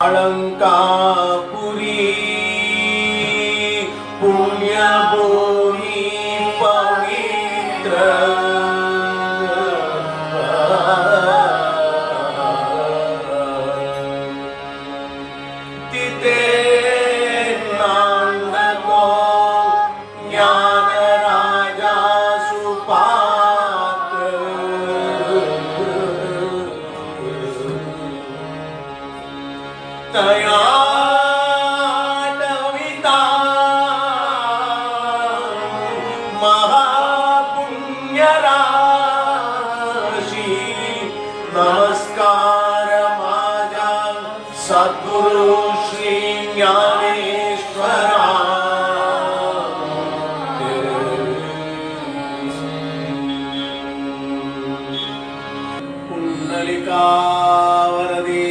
अलंकापुरी पुण्यभूमि पवित्र तिथे नांदको ज्ञान राजा सुपात्र तया नविता महापुण्यराशी नमस्कार माझा सद्गुरु श्री ज्ञानेश्वरा कुंडलिका वरदे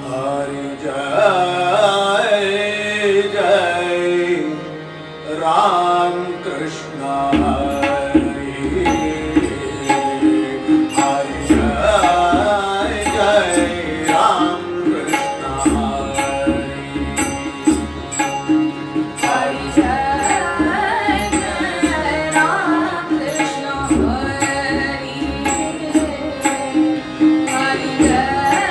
हरि जय जय राम कृष्ण हरि हरि जय जय राम कृष्ण हरि हरि जय जय राम कृष्ण हरि हरि जय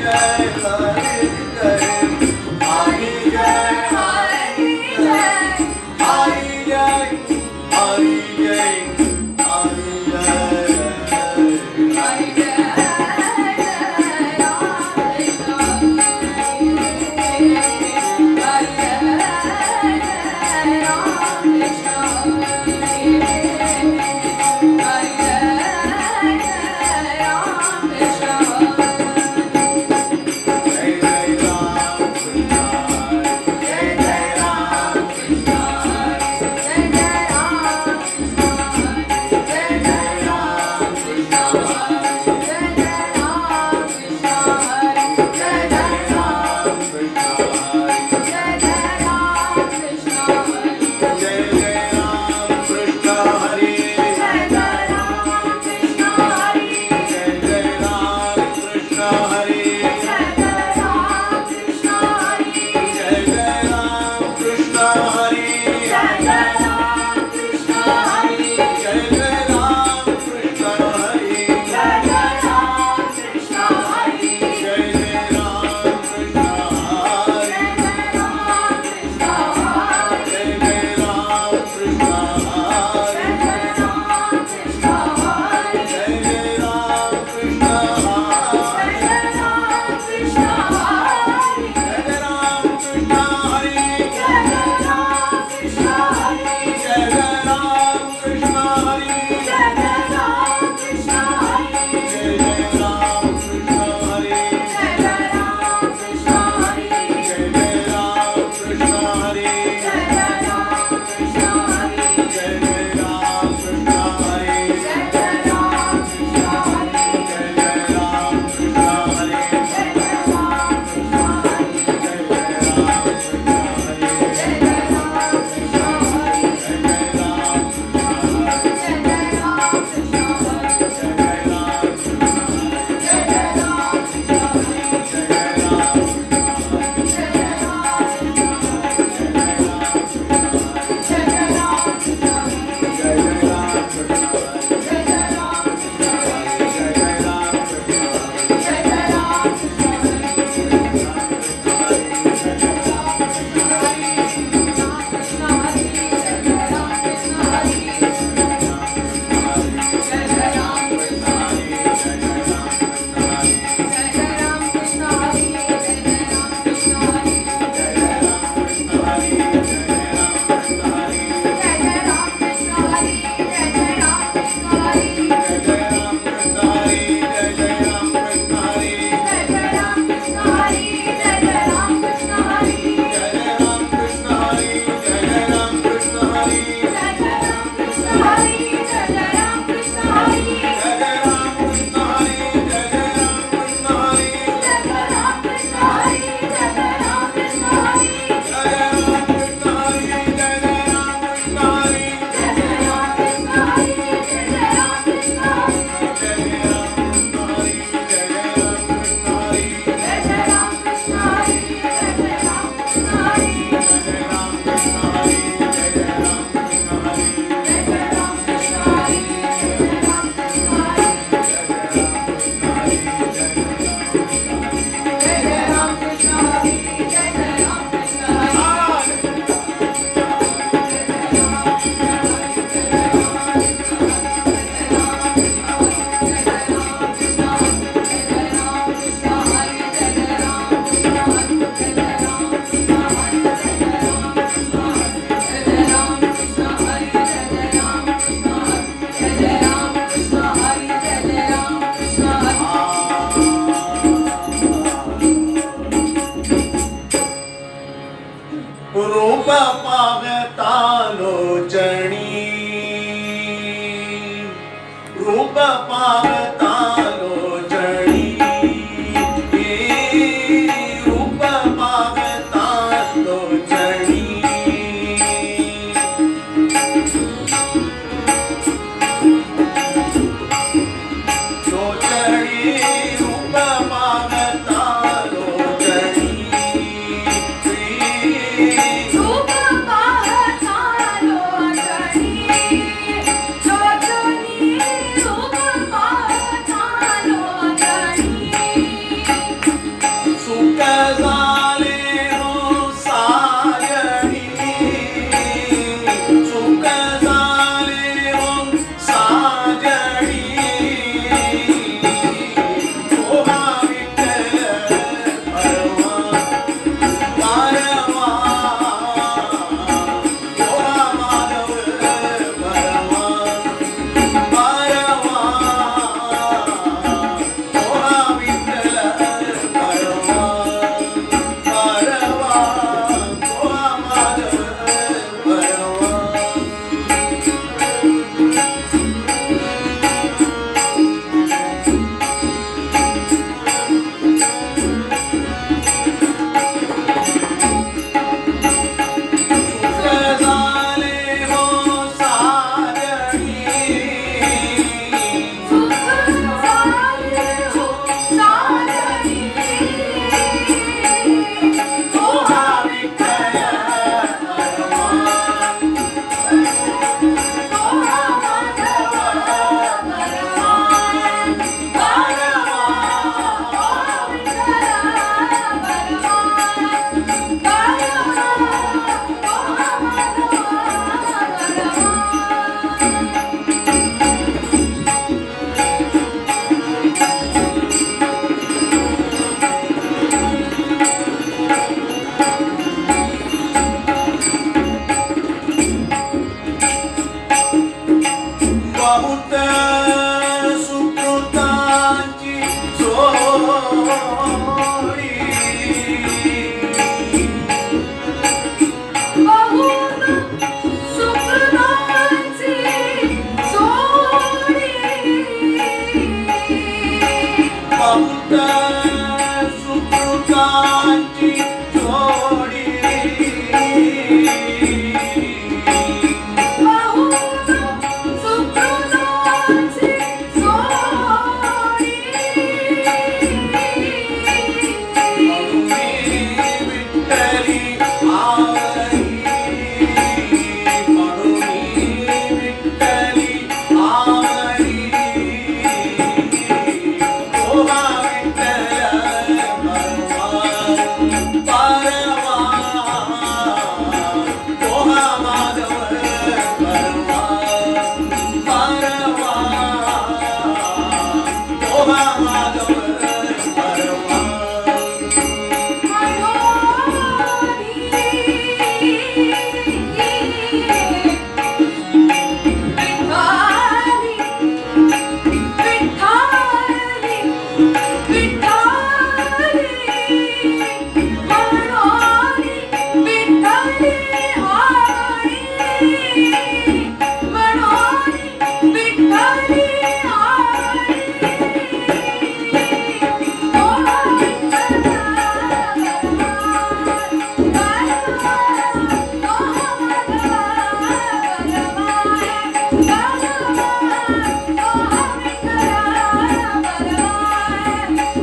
Hare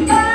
Bye.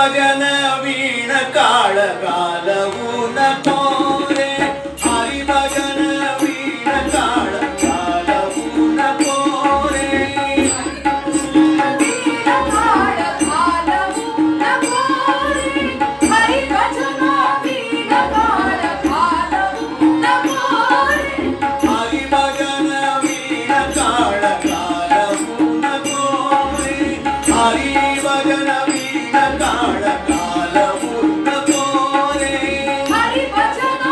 भजन वीण काळ घालवू नको रे हरी भजन वीण काळ घालवू नको रे काळ घालवू नको रे हरी भजन वीण काळ घालवू नको रे हरी भजन वीण काळ घालवू नको रे हरी भजन वीण काळ घालवू नको रे हरी भजन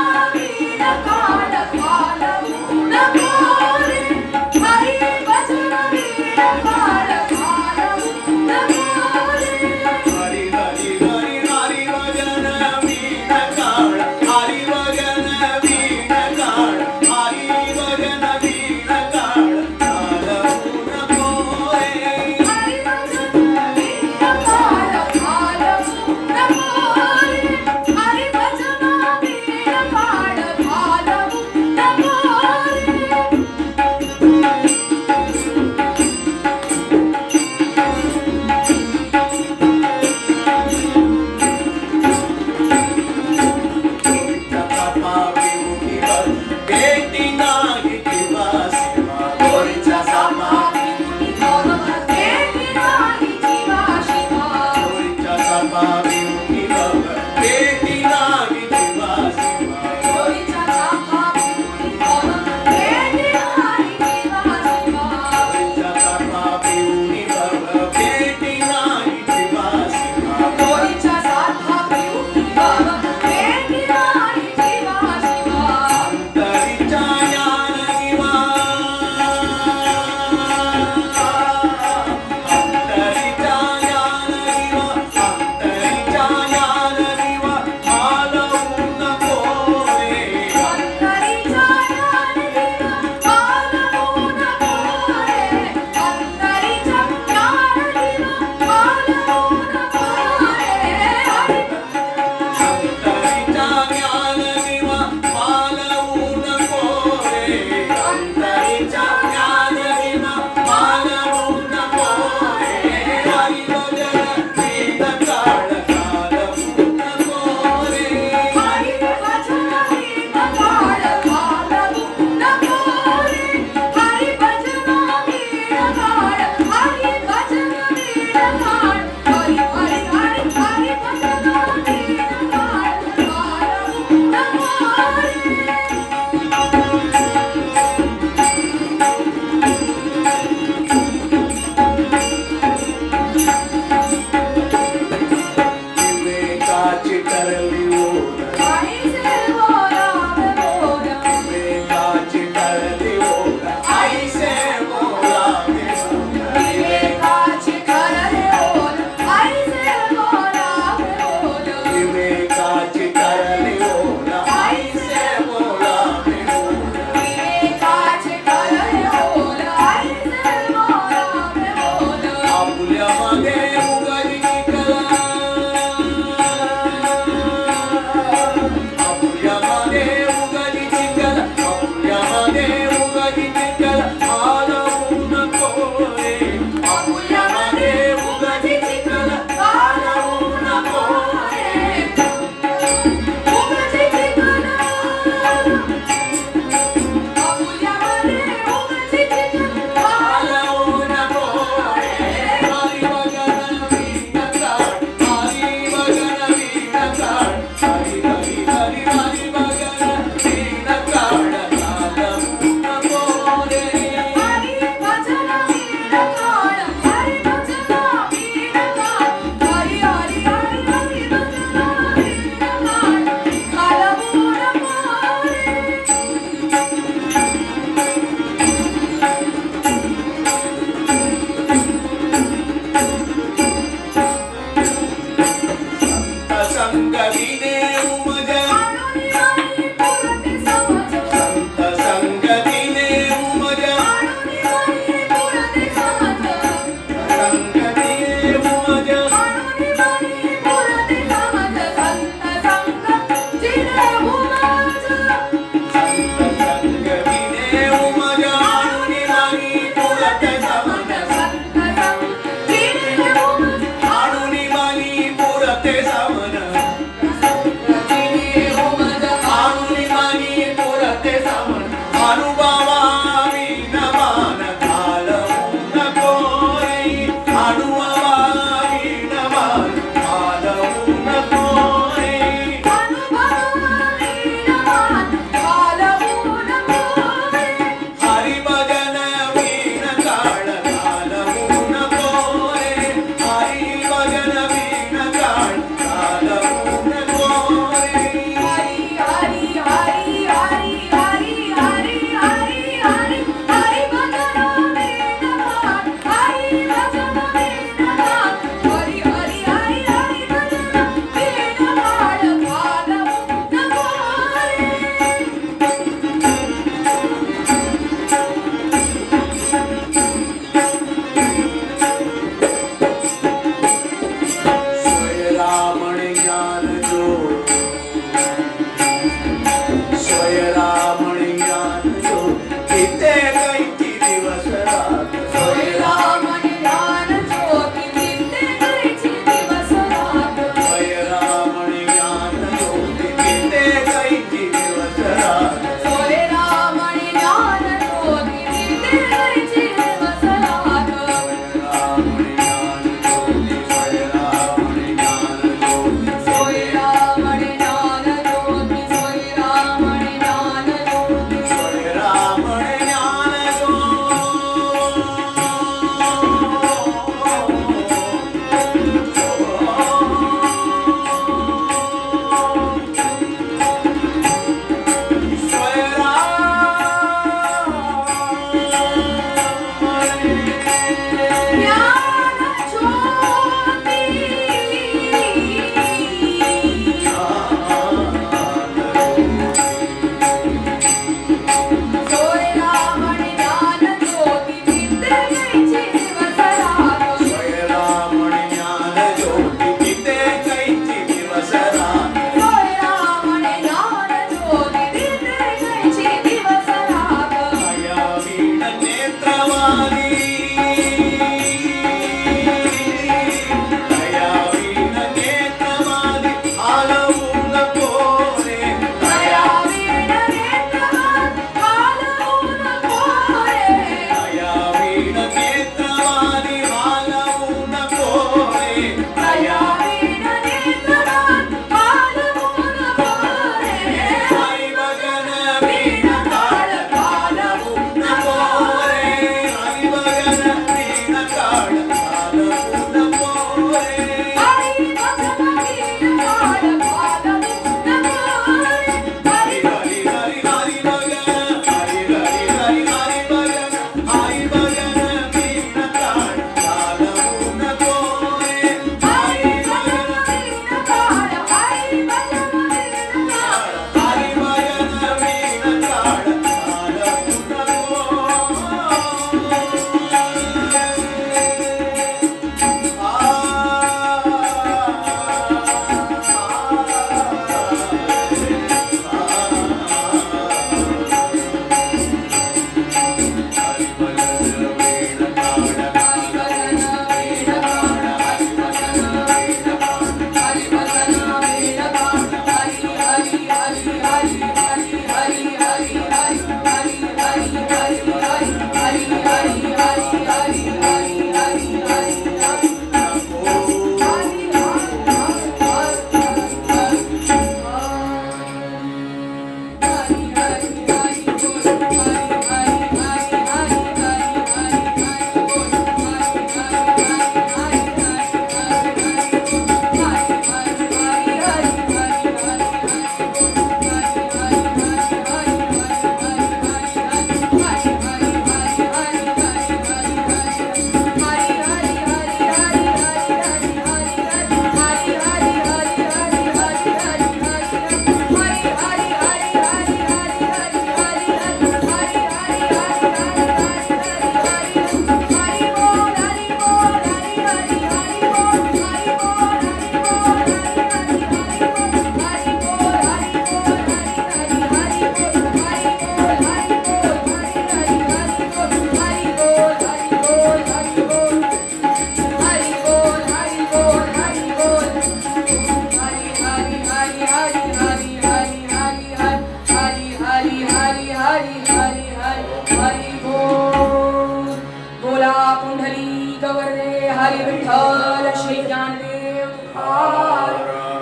पुंडलीक वरदे हरि विठ्ठल श्री ज्ञानदेव तुकार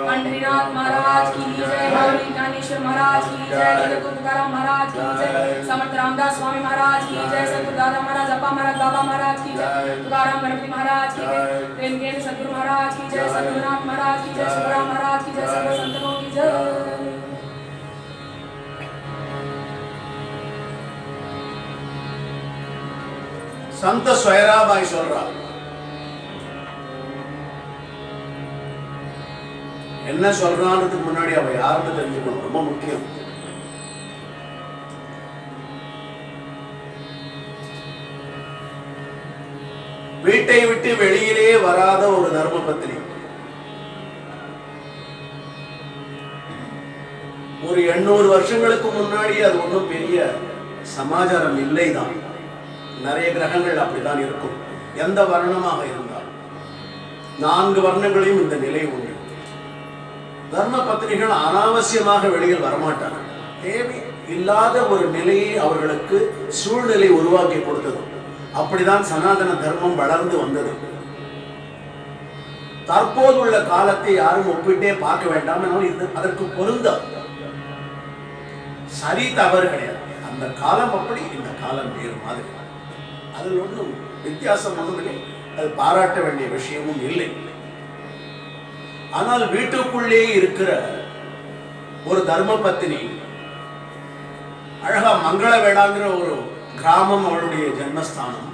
पंढरीनाथ महाराज की जय गौरी ज्ञानेश्वर महाराज की जय जगद्गुरु तुकाराम महाराज की जय समर्थ रामदास स्वामी महाराज की जय सतगुरु दादा महाराज अप्पा महाराज बाबा महाराज की जय तुकाराम गणपति महाराज की जय प्रेम केंद्र सतगुरु महाराज की जय सतगुरुनाथ महाराज की जय सुखराम महाराज की जय सर्व संतों की जय। संत स्वयराबाई சொல்றா, என்ன சொல்றான்றதுக்கு முன்னாடி அவ யாருன்னு தெரிஞ்சுக்கணும், ரொம்ப முக்கியம். வீட்டை விட்டு வெளியிலே வராத ஒரு தர்ம பத்தினி. ஒரு 800 வருஷங்களுக்கு முன்னாடி அது ஒன்றும் பெரிய சமாச்சாரம் இல்லைதான். நிறைய கிரகங்கள் அப்படித்தான் இருக்கும். எந்த வர்ணமாக இருந்தால் 4 வர்ணங்களையும் இந்த நிலை உண்டு. தர்ம பத்தினிகள் அனாவசியமாக வெளியில் வரமாட்டார்கள். தேவை இல்லாத ஒரு நிலையை அவர்களுக்கு சூழ்நிலை உருவாக்கி கொடுத்தது. அப்படிதான் சனாதன தர்மம் வளர்ந்து வந்தது. தற்போதுள்ள காலத்தை யாரும் ஒப்பிட்டே பார்க்க வேண்டாம். அதற்கு பொருந்த சரி தவறு கிடையாது. அந்த காலம் அப்படி, இந்த காலம் வேறு மாதிரி. அதில் ஒன்றும் வித்தியாசம் ஒன்றும் இல்லை. அது பாராட்ட வேண்டிய விஷயமும் இல்லை. ஆனால் வீட்டுக்குள்ளே இருக்கிற ஒரு தர்ம பத்தினி, அழகா மங்களவேடாங்கிற ஒரு கிராமம் அவளுடைய ஜென்மஸ்தானம்.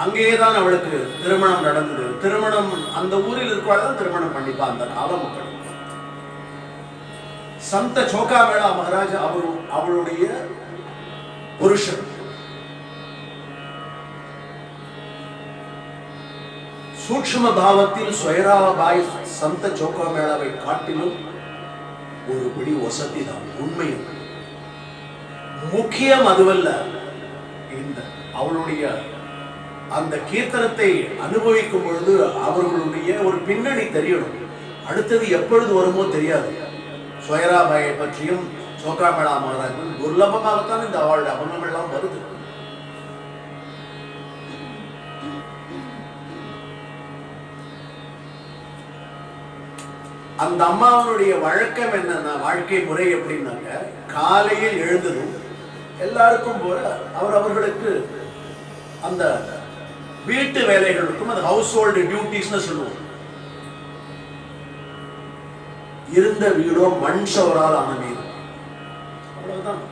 அங்கேதான் அவளுக்கு திருமணம் நடந்தது. திருமணம் அந்த ஊரில் இருக்கிறதான் திருமணம் பண்ணிப்பா. அந்த காலம் அப்படி. சந்த சோகாமேளா மகாராஜ் அவளுடைய புருஷன். சூக்ஷ்ம பாவத்தில் ஸ்வயராபாய் சந்த சோகாமேளாவை காட்டிலும் ஒரு பிடி வசதி தான். உண்மையும் முக்கியம் அதுவல்ல. இந்த அவளுடைய அந்த கீர்த்தனத்தை அனுபவிக்கும் பொழுது அவர்களுடைய ஒரு பின்னணி தெரியணும். அடுத்தது எப்பொழுது வருமோ தெரியாது. ஸ்வயராபாயை பற்றியும் சோகாமேளா மகாராஜ் துர்லபமாகத்தான் இந்த அவளுடைய அபங்கம் எல்லாம் வருது. அந்த அம்மாவனுடைய வழக்கம் என்னன்னா, வாழ்க்கை முறை எப்படின்னாங்க, காலையில் எழுந்ததும் எல்லாருக்கும் போல அவர்களுக்கு அந்த வீட்டு வேலைகள் இருக்கும். அது ஹவுஸ் ஹோல்டு டியூட்டிஸ்னு சொல்லுவோம். இருந்த வீடோ மண் சவரால் ஆன வீடு. அவ்வளவுதான்.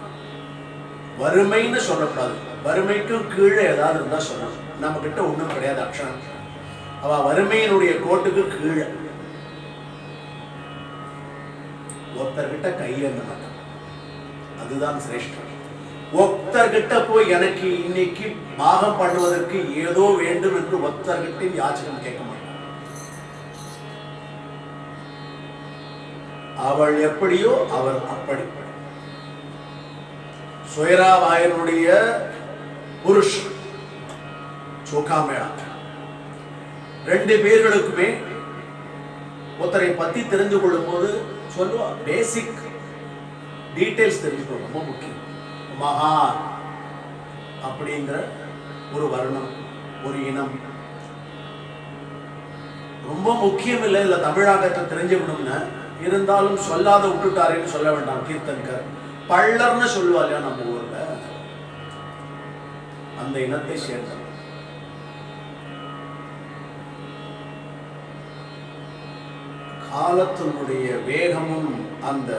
வறுமைன்னு சொல்லக்கூடாது. வறுமைக்கும் கீழே ஏதாவது இருந்தா சொல்லணும். நம்ம கிட்ட ஒண்ணும் கிடையாது. அக்ஷரம் அவ வறுமையினுடைய கோட்டுக்கு கீழே. ஒருத்தர்கிட்ட கையெழுந்த மாட்டான். அதுதான் சிரேஷ்டம். ஒருத்தர்கிட்ட போய் எனக்கு இன்னைக்கு பாகம் பண்ணுவதற்கு ஏதோ வேண்டும் என்று ஒருத்தர்கிட்ட யாச்சகம் கேட்க மாட்டான். அவள் எப்படியோ அவர் அப்படி. ஸ்வயராபாயனுடைய புருஷ் சோகாமேளா 2 பேர்களுக்குமே ஒருத்தரை பத்தி தெரிந்து கொள்ளும் போது சொல்லுவா, பேசிக் டீடைல்ஸ் தெரிஞ்சுக்கணும், ரொம்ப முக்கியம். மகா அப்படிங்கிற ஒரு வர்ணம், ஒரு இனம் ரொம்ப முக்கியம். இல்லை இல்ல தமிழாக்கத்தை தெரிஞ்சுக்கணும்னு இருந்தாலும் சொல்லாத விட்டுட்டாருன்னு சொல்ல வேண்டாம். கீர்த்தன்கர் பள்ளர்னு சொல்லுவா இல்லையா நம்ம ஊர்ல, அந்த இனத்தை சேர்ந்த. காலத்தினுடைய வேகமும் அந்த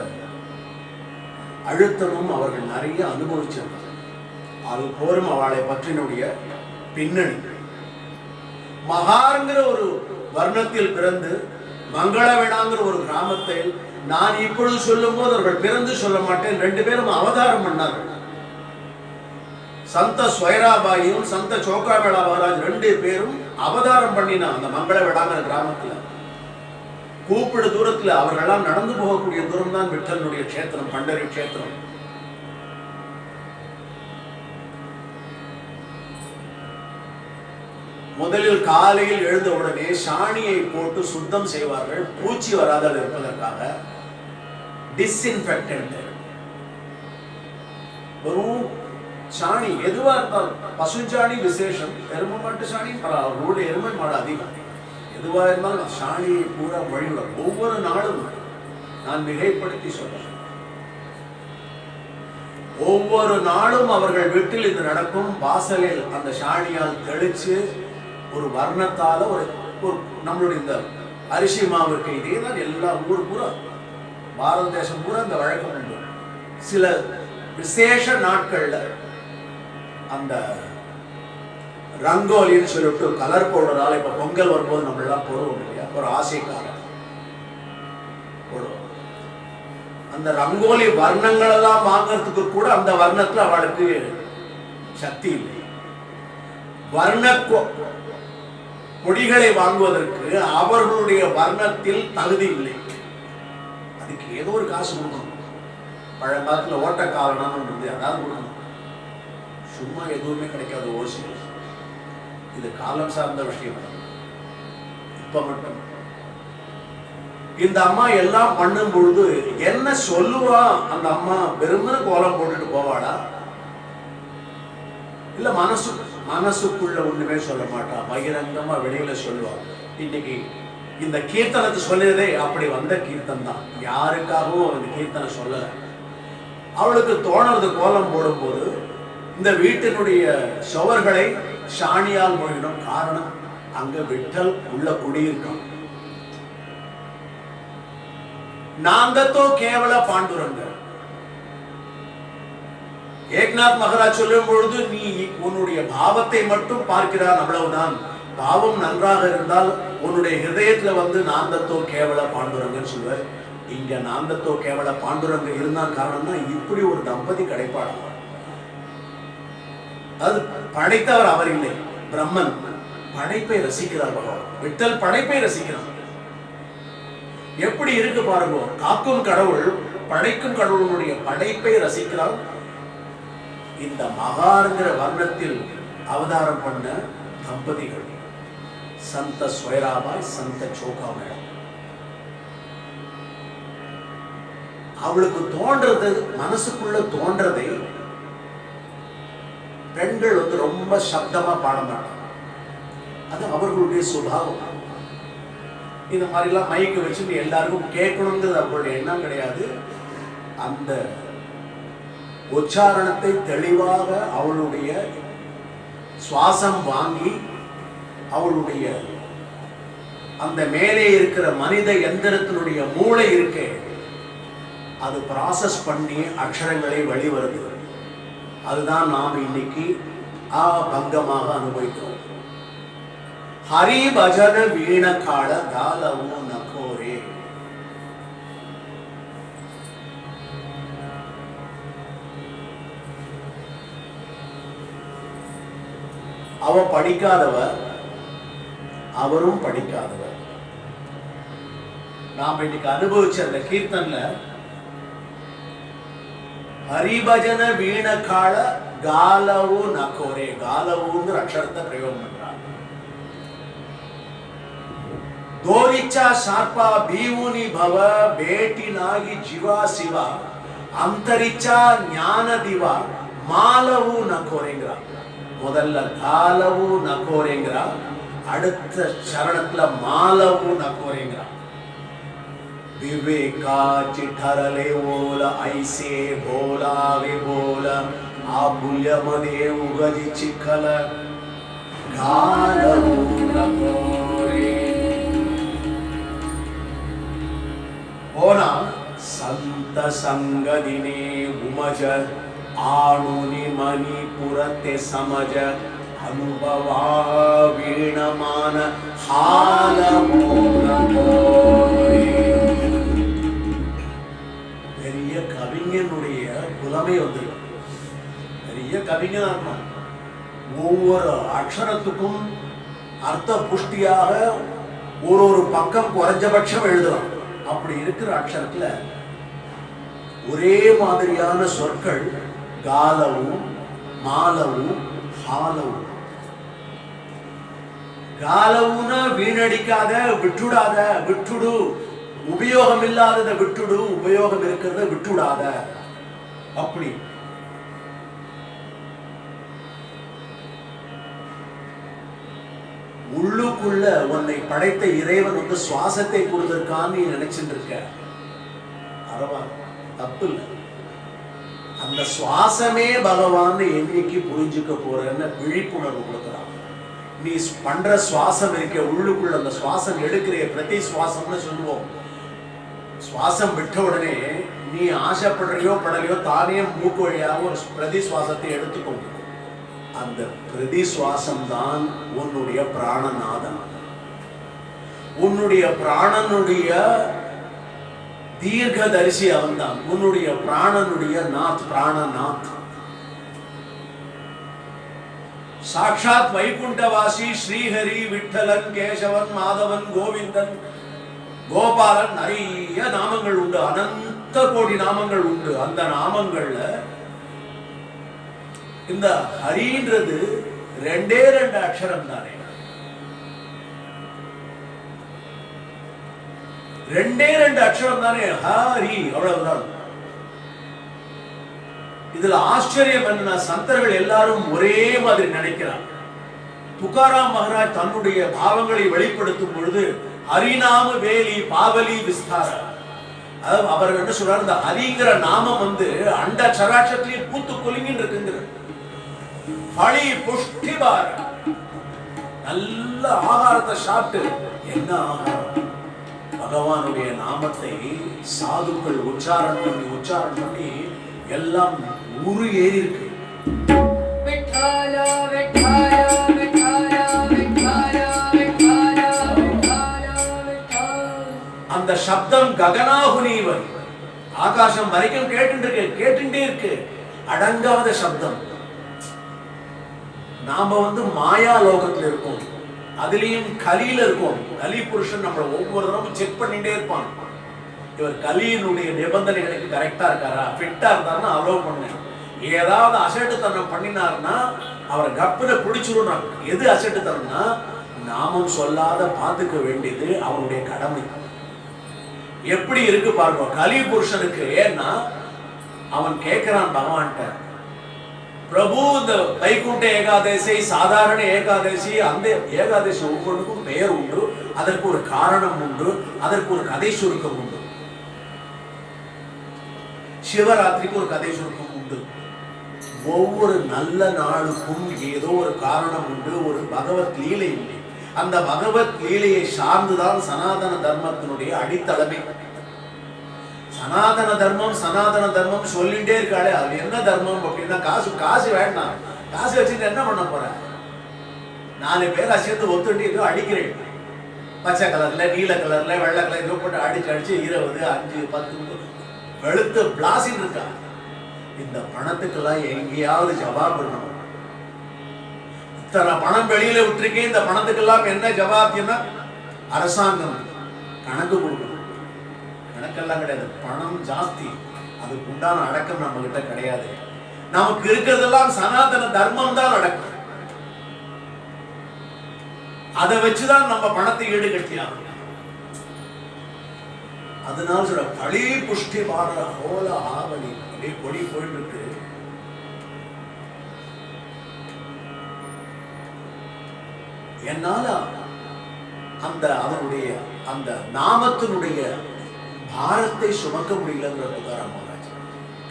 அழுத்தமும் அவர்கள் நிறைய அனுபவிச்சிருந்தார். அது போரும் அவளை பற்றினுடைய பின்னணி. மகாங்கிற ஒரு வர்ணத்தில் பிறந்து மங்களவேடாங்கிற ஒரு கிராமத்தில் நான் இப்பொழுது சொல்லும் போது அவர்கள் பிறந்து சொல்ல மாட்டேன். 2 பேரும் அவதாரம் பண்ணார்கள். சந்த ஸ்வயராபாயும் சந்த சோகாமேளா மகாராஜ் 2 பேரும் அவதாரம் பண்ணினா அந்த மங்களவேடாங்கிற கிராமத்தில். கூப்பிடு தூரத்தில் அவர்களெல்லாம் நடந்து போகக்கூடிய தூரம் தான் விட்டலனுடைய கஷேத்திரம், பண்டரி கஷேத்திரம். முதலில் காலையில் எழுந்த உடனே சாணியை போட்டு சுத்தம் செய்வார்கள், பூச்சி வராத இருப்பதற்காக. டிஸ்இன்ஃபெக்டன்ட் வெறும் சாணி எதுவா இருந்தாலும் பசுஞ்சாணி விசேஷம், எருமை மாட்டு சாணி அவர்களுடைய எருமை மாடு அதிகம். எதுவா இருந்தாலும் சாணியை பூரா வழிவிட ஒவ்வொரு நாளும் நான் மிகைப்படுத்தி சொல்றேன். ஒவ்வொரு நாளும் அவர்கள் வீட்டில் இது நடக்கும். வாசலில் அந்த சாணியால் தெளிச்சு ஒரு வர்ணத்தால ஒரு நம்மளுடைய இந்த அரிசி மாவு இருக்க இதே தான் எல்லா ஊர் பூரா பாரத தேசம் பூரா இந்த வழக்கம் உண்டு. சில விசேஷ நாட்கள்ல அந்த ரங்கோலின்னு சொல்லிட்டு கலர் பவுடரால் இப்ப பொங்கல் வரும்போது நம்ம எல்லாம் போடுவோம் இல்லையா, ஒரு ஆசைக்காக போடுவோம். அந்த ரங்கோலி வர்ணங்கள் எல்லாம் வாங்கறதுக்கு கூட அந்த வர்ணத்துல அவளுக்கு சக்தி இல்லை. வர்ண பொடிகளை வாங்குவதற்கு அவர்களுடைய வர்ணத்தில் தகுதி இல்லை. அதுக்கு ஏதோ ஒரு காசு கொடுக்கணும். பழங்காலத்துல ஓட்ட காரணம் அதாவது கொடுக்கணும். சும்மா எதுவுமே கிடைக்காது. ஓசி இது காலம் சார்ந்த விஷயம். இப்ப மட்டும் இந்த அம்மா எல்லாம் பண்ணும் பொழுது என்ன சொல்லுவா அந்த அம்மா? வெறுமனே கோலம் போட்டுட்டு போவாளா? இல்ல மனசுக்குள்ள ஒண்ணுமே சொல்ல மாட்டா, பகிரங்கமா வெளியில சொல்லுவா. இன்னைக்கு இந்த கீர்த்தனத்தை சொல்லுறதே அப்படி வந்த கீர்த்தன் தான். யாருக்காகவும் அந்த கீர்த்தனை சொல்லல. அவளுக்கு தோணுறது கோலம் போடும் போது இந்த வீட்டினுடைய சுவர்களை சாணியால் மொழிடும். காரணம், அங்க விட்டல் உள்ள குடியிருக்கான். நாங்கத்தோ கேவல பாண்டுரங்க. ஏக்நாத் மகாராஜ் சொல்லும் பொழுது நீ உன்னுடைய பாவத்தை மட்டும் பார்க்கிறான், அவ்வளவுதான். பாவம் நன்றாக இருந்தால் உன்னுடைய ஹிருதயத்துல வந்து நாந்தத்தோ கேவல பாண்டுரங்கன்னு சொல்வார். இங்க நாந்தத்தோ கேவல பாண்டுரங்க இருந்தான். காரணம்னா இப்படி ஒரு தம்பதி கிடைப்பாடு. அது படைத்தவர் அவர் இல்லை, பிரம்மன். படைப்பை ரசிக்கிறார் பகவான். விட்டல் படைப்பை ரசிக்கிறார். எப்படி இருக்கு பாருங்க. காக்கும் கடவுள், படைக்கும் கடவுளுடைய படைப்பை ரசிக்கிறார். இந்த மகாங்கிற வர்ணத்தில் அவதாரம் பண்ண தம்பதிகள் சந்த ஸ்வயராபாய், சந்த சோகாபாய். அவளுக்கு தோன்றது, மனசுக்குள்ள தோன்றதை பெண்கள் வந்து ரொம்ப சப்தமா பாட மாட்டாங்க. அது அவர்களுடைய சுபாவம். இந்த மாதிரிலாம் மைக்கு வச்சுட்டு எல்லாருக்கும் கேட்கணுங்கிறது அவர்களுடைய எண்ணம் கிடையாது. அந்த உச்சாரணத்தை தெளிவாக அவளுடைய சுவாசம் வாங்கி அவளுடைய அந்த மேலே இருக்கிற மனித எந்திரத்தினுடைய மூளை இருக்கே, அது ப்ராசஸ் பண்ணி அக்ஷரங்களை வெளிவருது. அதுதான் நாம் இன்னைக்கு பங்கமாக அனுபவிக்கிறோம். ஹரி பஜன வீண கால தாலவு நகோரே. அவ படிக்காதவர், அவரும் படிக்காதவர். நாம் இன்னைக்கு அனுபவிச்ச அந்த கீர்த்தன்ல ஹரிபஜன வீண கால காலவு நகோரே, காலவுங்கிற அக்ஷரத்தை பிரயோகம் பண்றாங்க. தோரிச்சா சார்பா பீவுனி பவ பேட்டி நாகி ஜீவா சிவா அந்தரிச்சா ஞான திவா மாலவு நகோரேங்கிறா. முதல்ல காலவு நகோரேங்கிறா, அடுத்த சரணத்துல மாலவு நகோரேங்கிறா. विवेका चिठरले ओल ऐसे बोला वे बोल आबुल्य मदे उगजी चिखल गालवू नकोरे. होना संत संगदिने उमज आणुनि मणिपुरते समज अनुभवा वीणमान हालवू नकोरे. கவிஞனுடைய புலமை வந்திருக்கு. பெரிய கவிஞனா இருக்கும். ஒவ்வொரு அக்ஷரத்துக்கும் அர்த்த புஷ்டியாக ஒரு பக்கம் குறைஞ்சபட்சம் எழுதலாம். அப்படி இருக்கிற அக்ஷரத்துல ஒரே மாதிரியான சொற்கள் காலவும் மாலவும் ஹாலவும். காலவுனா வீணடிக்காத, விட்டுடாத, விட்டுடு. உபயோகம் இல்லாததை விட்டுடு, உபயோகம் இருக்கிறத விட்டுடாத. அப்படி உள்ளுக்குள்ள உன்னை படைத்த இறைவன் வந்து சுவாசத்தை கொடுத்திருக்கான்னு நீ நினைச்சிட்டு இருக்க. பரவாயில்ல, தப்பு இல்லை. அந்த சுவாசமே பகவான் என்னைக்கு புரிஞ்சுக்க போறன்னு விழிப்புணர்வு கொடுக்குறான். நீ பண்ற சுவாசம் இருக்க உள்ளுக்குள்ள, அந்த சுவாசம் எடுக்கிற பிரதி சுவாசம்னு சொல்லுவோம். சுவாசம் விட்ட உடனே நீ ஆசைப்படுறியோ படலையோ தானே மூக்கு வழியாக ஒரு பிரதி சுவாசத்தை எடுத்துக்கொண்டு, அந்த பிரதி சுவாசம் தான் உன்னுடைய பிராணநாதம். உன்னுடைய பிராணனுடைய தீர்க்கதரிசி அவன்தான். உன்னுடைய பிராணனுடைய நாத், பிராணநாத். சாட்சாத் வைகுண்டவாசி ஸ்ரீஹரி, விட்டலன், கேசவன், மாதவன், கோவிந்தன், கோபாலன், நிறைய நாமங்கள் உண்டு. அனந்த கோடி நாமங்கள் உண்டு. அந்த நாமங்கள்ல இந்த ஹரின்றது ரெண்டே ரெண்டு அக்ஷரம் தானே. ரெண்டே ரெண்டு அக்ஷரம் தானே, ஹரி, அவ்வளவுதான். இதுல ஆச்சரியம் என்ன, சந்தர்கள் எல்லாரும் ஒரே மாதிரி நினைக்கிறார். துகாராம் மகாராஜ் தன்னுடைய பாவங்களை வெளிப்படுத்தும் பொழுது ஹரிநாம வேலி பாவலி விஸ்தார, அதாவது அவர் என்ன சொல்றாரு, இந்த ஹரிங்கிற நாமம் வந்து அண்ட சராட்சத்திலேயே பூத்து கொலிங்கின்னு இருக்குங்கிற பழி புஷ்டிபார, நல்ல ஆகாரத்தை சாப்பிட்டு, என்ன ஆகாரம், பகவானுடைய நாமத்தை சாதுக்கள் உச்சாரணம் பண்ணி எல்லாம் உரு ஏறி இருக்கு. விட்டால விட்டால விட்டால விட்டால விட்டால விட்டால விட்டால, அந்த சப்தம் ககனாகுனீவன், ஆகாசம் வரைக்கும் கேட்டுட்டே இருக்கு. அடங்காத சப்தம். நாம வந்து மாயா லோகத்துல இருக்கோம், அதுலயும் கலியில இருக்கோம். கலி புருஷன் நம்மள ஒவ்வொரு தடவை செக் பண்ணிட்டே இருப்பான். இவர் கலியினுடைய நிபந்தனைகளுக்கு கரெக்டா இருக்காரா, ஃபிட்டா இருந்தாருன்னா அலோவ் பண்ணேன். ஏதாவது அசட்டுத்தனம் பண்ணினார்னா அவரை கப்புல பிடிச்சிருந்தாங்க. எது அசட்டுத்தனம்னா நாமம் சொல்லாத பார்த்துக்க வேண்டியது அவனுடைய கடமை. எப்படி இருக்கு பாருங்க கலி புருஷனுக்கு. ஏன்னா அவன் கேட்கிறான் பகவான்கிட்ட, பிரபு இந்த வைகுண்ட ஏகாதசி, சாதாரண ஏகாதசி, அந்த ஏகாதசி ஒவ்வொன்றுக்கும் பெயர் உண்டு, அதற்கு ஒரு காரணம் உண்டு, அதற்கு ஒரு கதை சுருக்கம் உண்டு. சிவராத்திரிக்கு ஒரு கதை சுருக்கம் உண்டு. ஒவ்வொரு நல்ல நாளுக்கும் ஏதோ ஒரு காரணம் உண்டு, ஒரு பகவத் லீலை உண்டு. அந்த பகவத் லீலையை சார்ந்துதான் சனாதன தர்மத்தினுடைய அடித்தளமே. சனாதன தர்மம் சொல்லிட்டே இருக்காளே, அது என்ன தர்மம் அப்படின்னா, காசு வேண்டாம். காசு வச்சுட்டு என்ன பண்ண போற? 4 பேரை சேர்ந்து ஒத்துட்டு ஏதோ அடிக்கிறேன், பச்சை கலர்ல, நீல கலர்ல, வெள்ளை கலர் ஏதோ போட்டு அடிச்சு 20, 5, 10 வெளுத்து பிளாசின்னு இருக்கா. இந்த பணத்துக்கெல்லாம் எங்கேயாவது ஜவாப் இருக்கணும். இத்தனை பணம் வெளியில விட்டுருக்கேன், இந்த பணத்துக்கெல்லாம் என்ன ஜவாப்னா அரசாங்கம் கணக்கு கொடுக்கணும். கணக்கெல்லாம் கிடையாது. பணம் ஜாஸ்தி, அதுக்கு உண்டான அடக்கம் நம்ம கிட்ட கிடையாது. நமக்கு இருக்கிறதெல்லாம் சனாதன தர்மம் தான் அடக்கம். அதை வச்சுதான் நம்ம பணத்தை ஈடுகட்டியாகும். அதனால சொல்ற பழி புஷ்டி பாட ஹோல ஆவணி அப்படியே கொடி போயிட்டு இருக்கு. என்னால அந்த அதனுடைய அந்த நாமத்தினுடைய பாரத்தை சுமக்க முடியலங்கிற துகாராம் மகாராஜ்.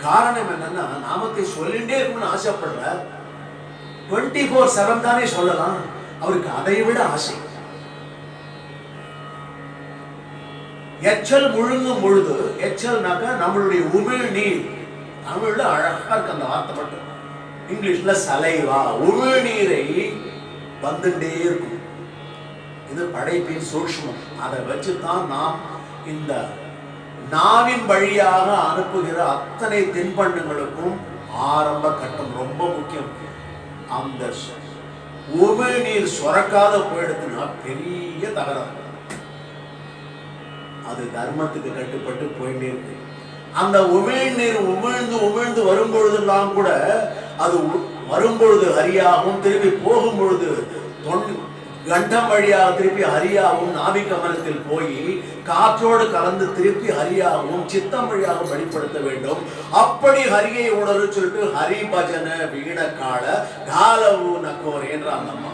காரணம் என்னன்னா, நாமத்தை சொல்லிட்டே இருக்கணும்னு ஆசைப்படுற, 24/7 தானே சொல்லலாம். அவருக்கு அதை விட ஆசை. எச்சல் முழுங்கும் பொழுது, எச்சல்னாக்க நம்மளுடைய உமிழ் நீர், தமிழ்ல அழகா இருக்கு அந்த வார்த்தை மட்டும், இங்கிலீஷ்ல சலைவா, உமிழ் நீரை வந்துட்டே இருக்கும். இது படைப்பின் சூக்ஷ்மம். அதை வச்சுதான் நாம் இந்த நாவின் வழியாக அனுப்புகிற அத்தனை தின்பண்டங்களுக்கும் ஆரம்ப கட்டம் ரொம்ப முக்கியம். அந்த உமிழ்நீர் சுரக்காத போயிடுதுன்னா பெரிய தகராறு. அது தர்மத்துக்கு கட்டுப்பட்டு போயிட்டே இருக்கு. அந்த உமிழ்நீர் உமிழ்ந்து வரும்பொழுதெல்லாம் கூட அது வரும்பொழுது ஹரியாகவும், திருப்பி போகும் பொழுது கண்டம் வழியாக திருப்பி ஹரியாகவும், நாபிகமலத்தில் போய் காற்றோடு கலந்து திருப்பி ஹரியாகவும், சித்தம் வழியாக வெளிப்படுத்த வேண்டும். அப்படி ஹரியை உணர்வு சொல்லிட்டு ஹரி பஜன வீணக்கால காலவு நக்கோர் என்ற அந்த அம்மா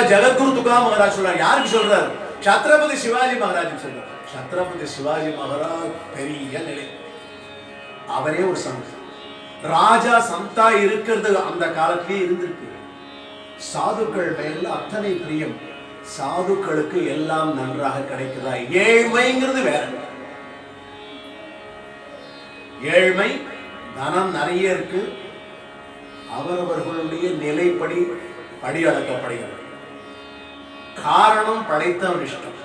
இப்ப ஜெகத்குரு துகாராம் மகாராஜ் சொல்றாரு. யாருக்கு சொல்றாரு? சத்ரபதி சிவாஜி மகாராஜ் சொல்றாரு. சத்ரபதி சிவாஜி மகாராஜ் பெரிய நிலை, அவரே ஒரு சந்த். ராஜா சந்தா இருக்கிறது அந்த காலத்திலே இருந்திருக்கு. சாதுக்கள் மேல அத்தனை பிரியம். சாதுக்களுக்கு எல்லாம் நன்றாக கிடைக்கிறதா? ஏழ்மைங்கிறது வேற. ஏழ்மை, தனம் நிறைய இருக்கு, அவரவர்களுடைய நிலைப்படி படியளக்கப்படுகிறது. காரணம் படைத்தவன் இஷ்டம்.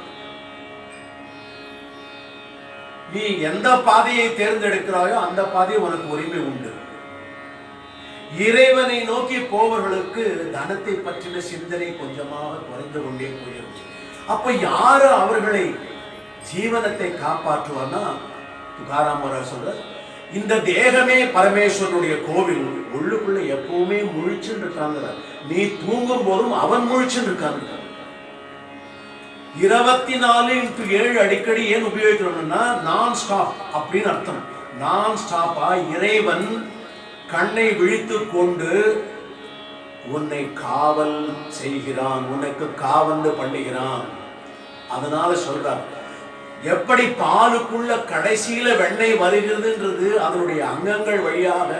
நீ எந்த பாதையை தேர்ந்தெடுக்கிறாயோ அந்த பாதையை உனக்கு உரிமை உண்டு. இறைவனை நோக்கி போவர்களுக்கு தனத்தை பற்றின சிந்தனை கொஞ்சமாக குறைந்து கொண்டே போயிருக்கு. அப்ப யாரு அவர்களை ஜீவனத்தை காப்பாற்றுவான்னா, துகாராம் மகாராஜ் சொல்ற, இந்த தேகமே பரமேஸ்வரனுடைய கோவில், உள்ளுக்குள்ள எப்பவுமே முழிச்சுன்னு இருக்காங்க. நீ தூங்கும் போதும் அவன் முழிச்சுன்னு இருக்காங்க. 24x7 அடிக்கடி ஏன் உபயோகிக்கிறோம்னா நான் ஸ்டாப் அப்படின்னு அர்த்தம். நான் ஸ்டாப்பா இறைவன் கண்ணை விழித்து கொண்டு உன்னை காவல் செய்கிறான், உனக்கு காவந்து பண்ணுகிறான். அதனால சொல்றார், எப்படி பாலுக்குள்ள கடைசியில வெண்ணெய் வருகிறதுன்றது அதனுடைய அங்கங்கள் வழியாக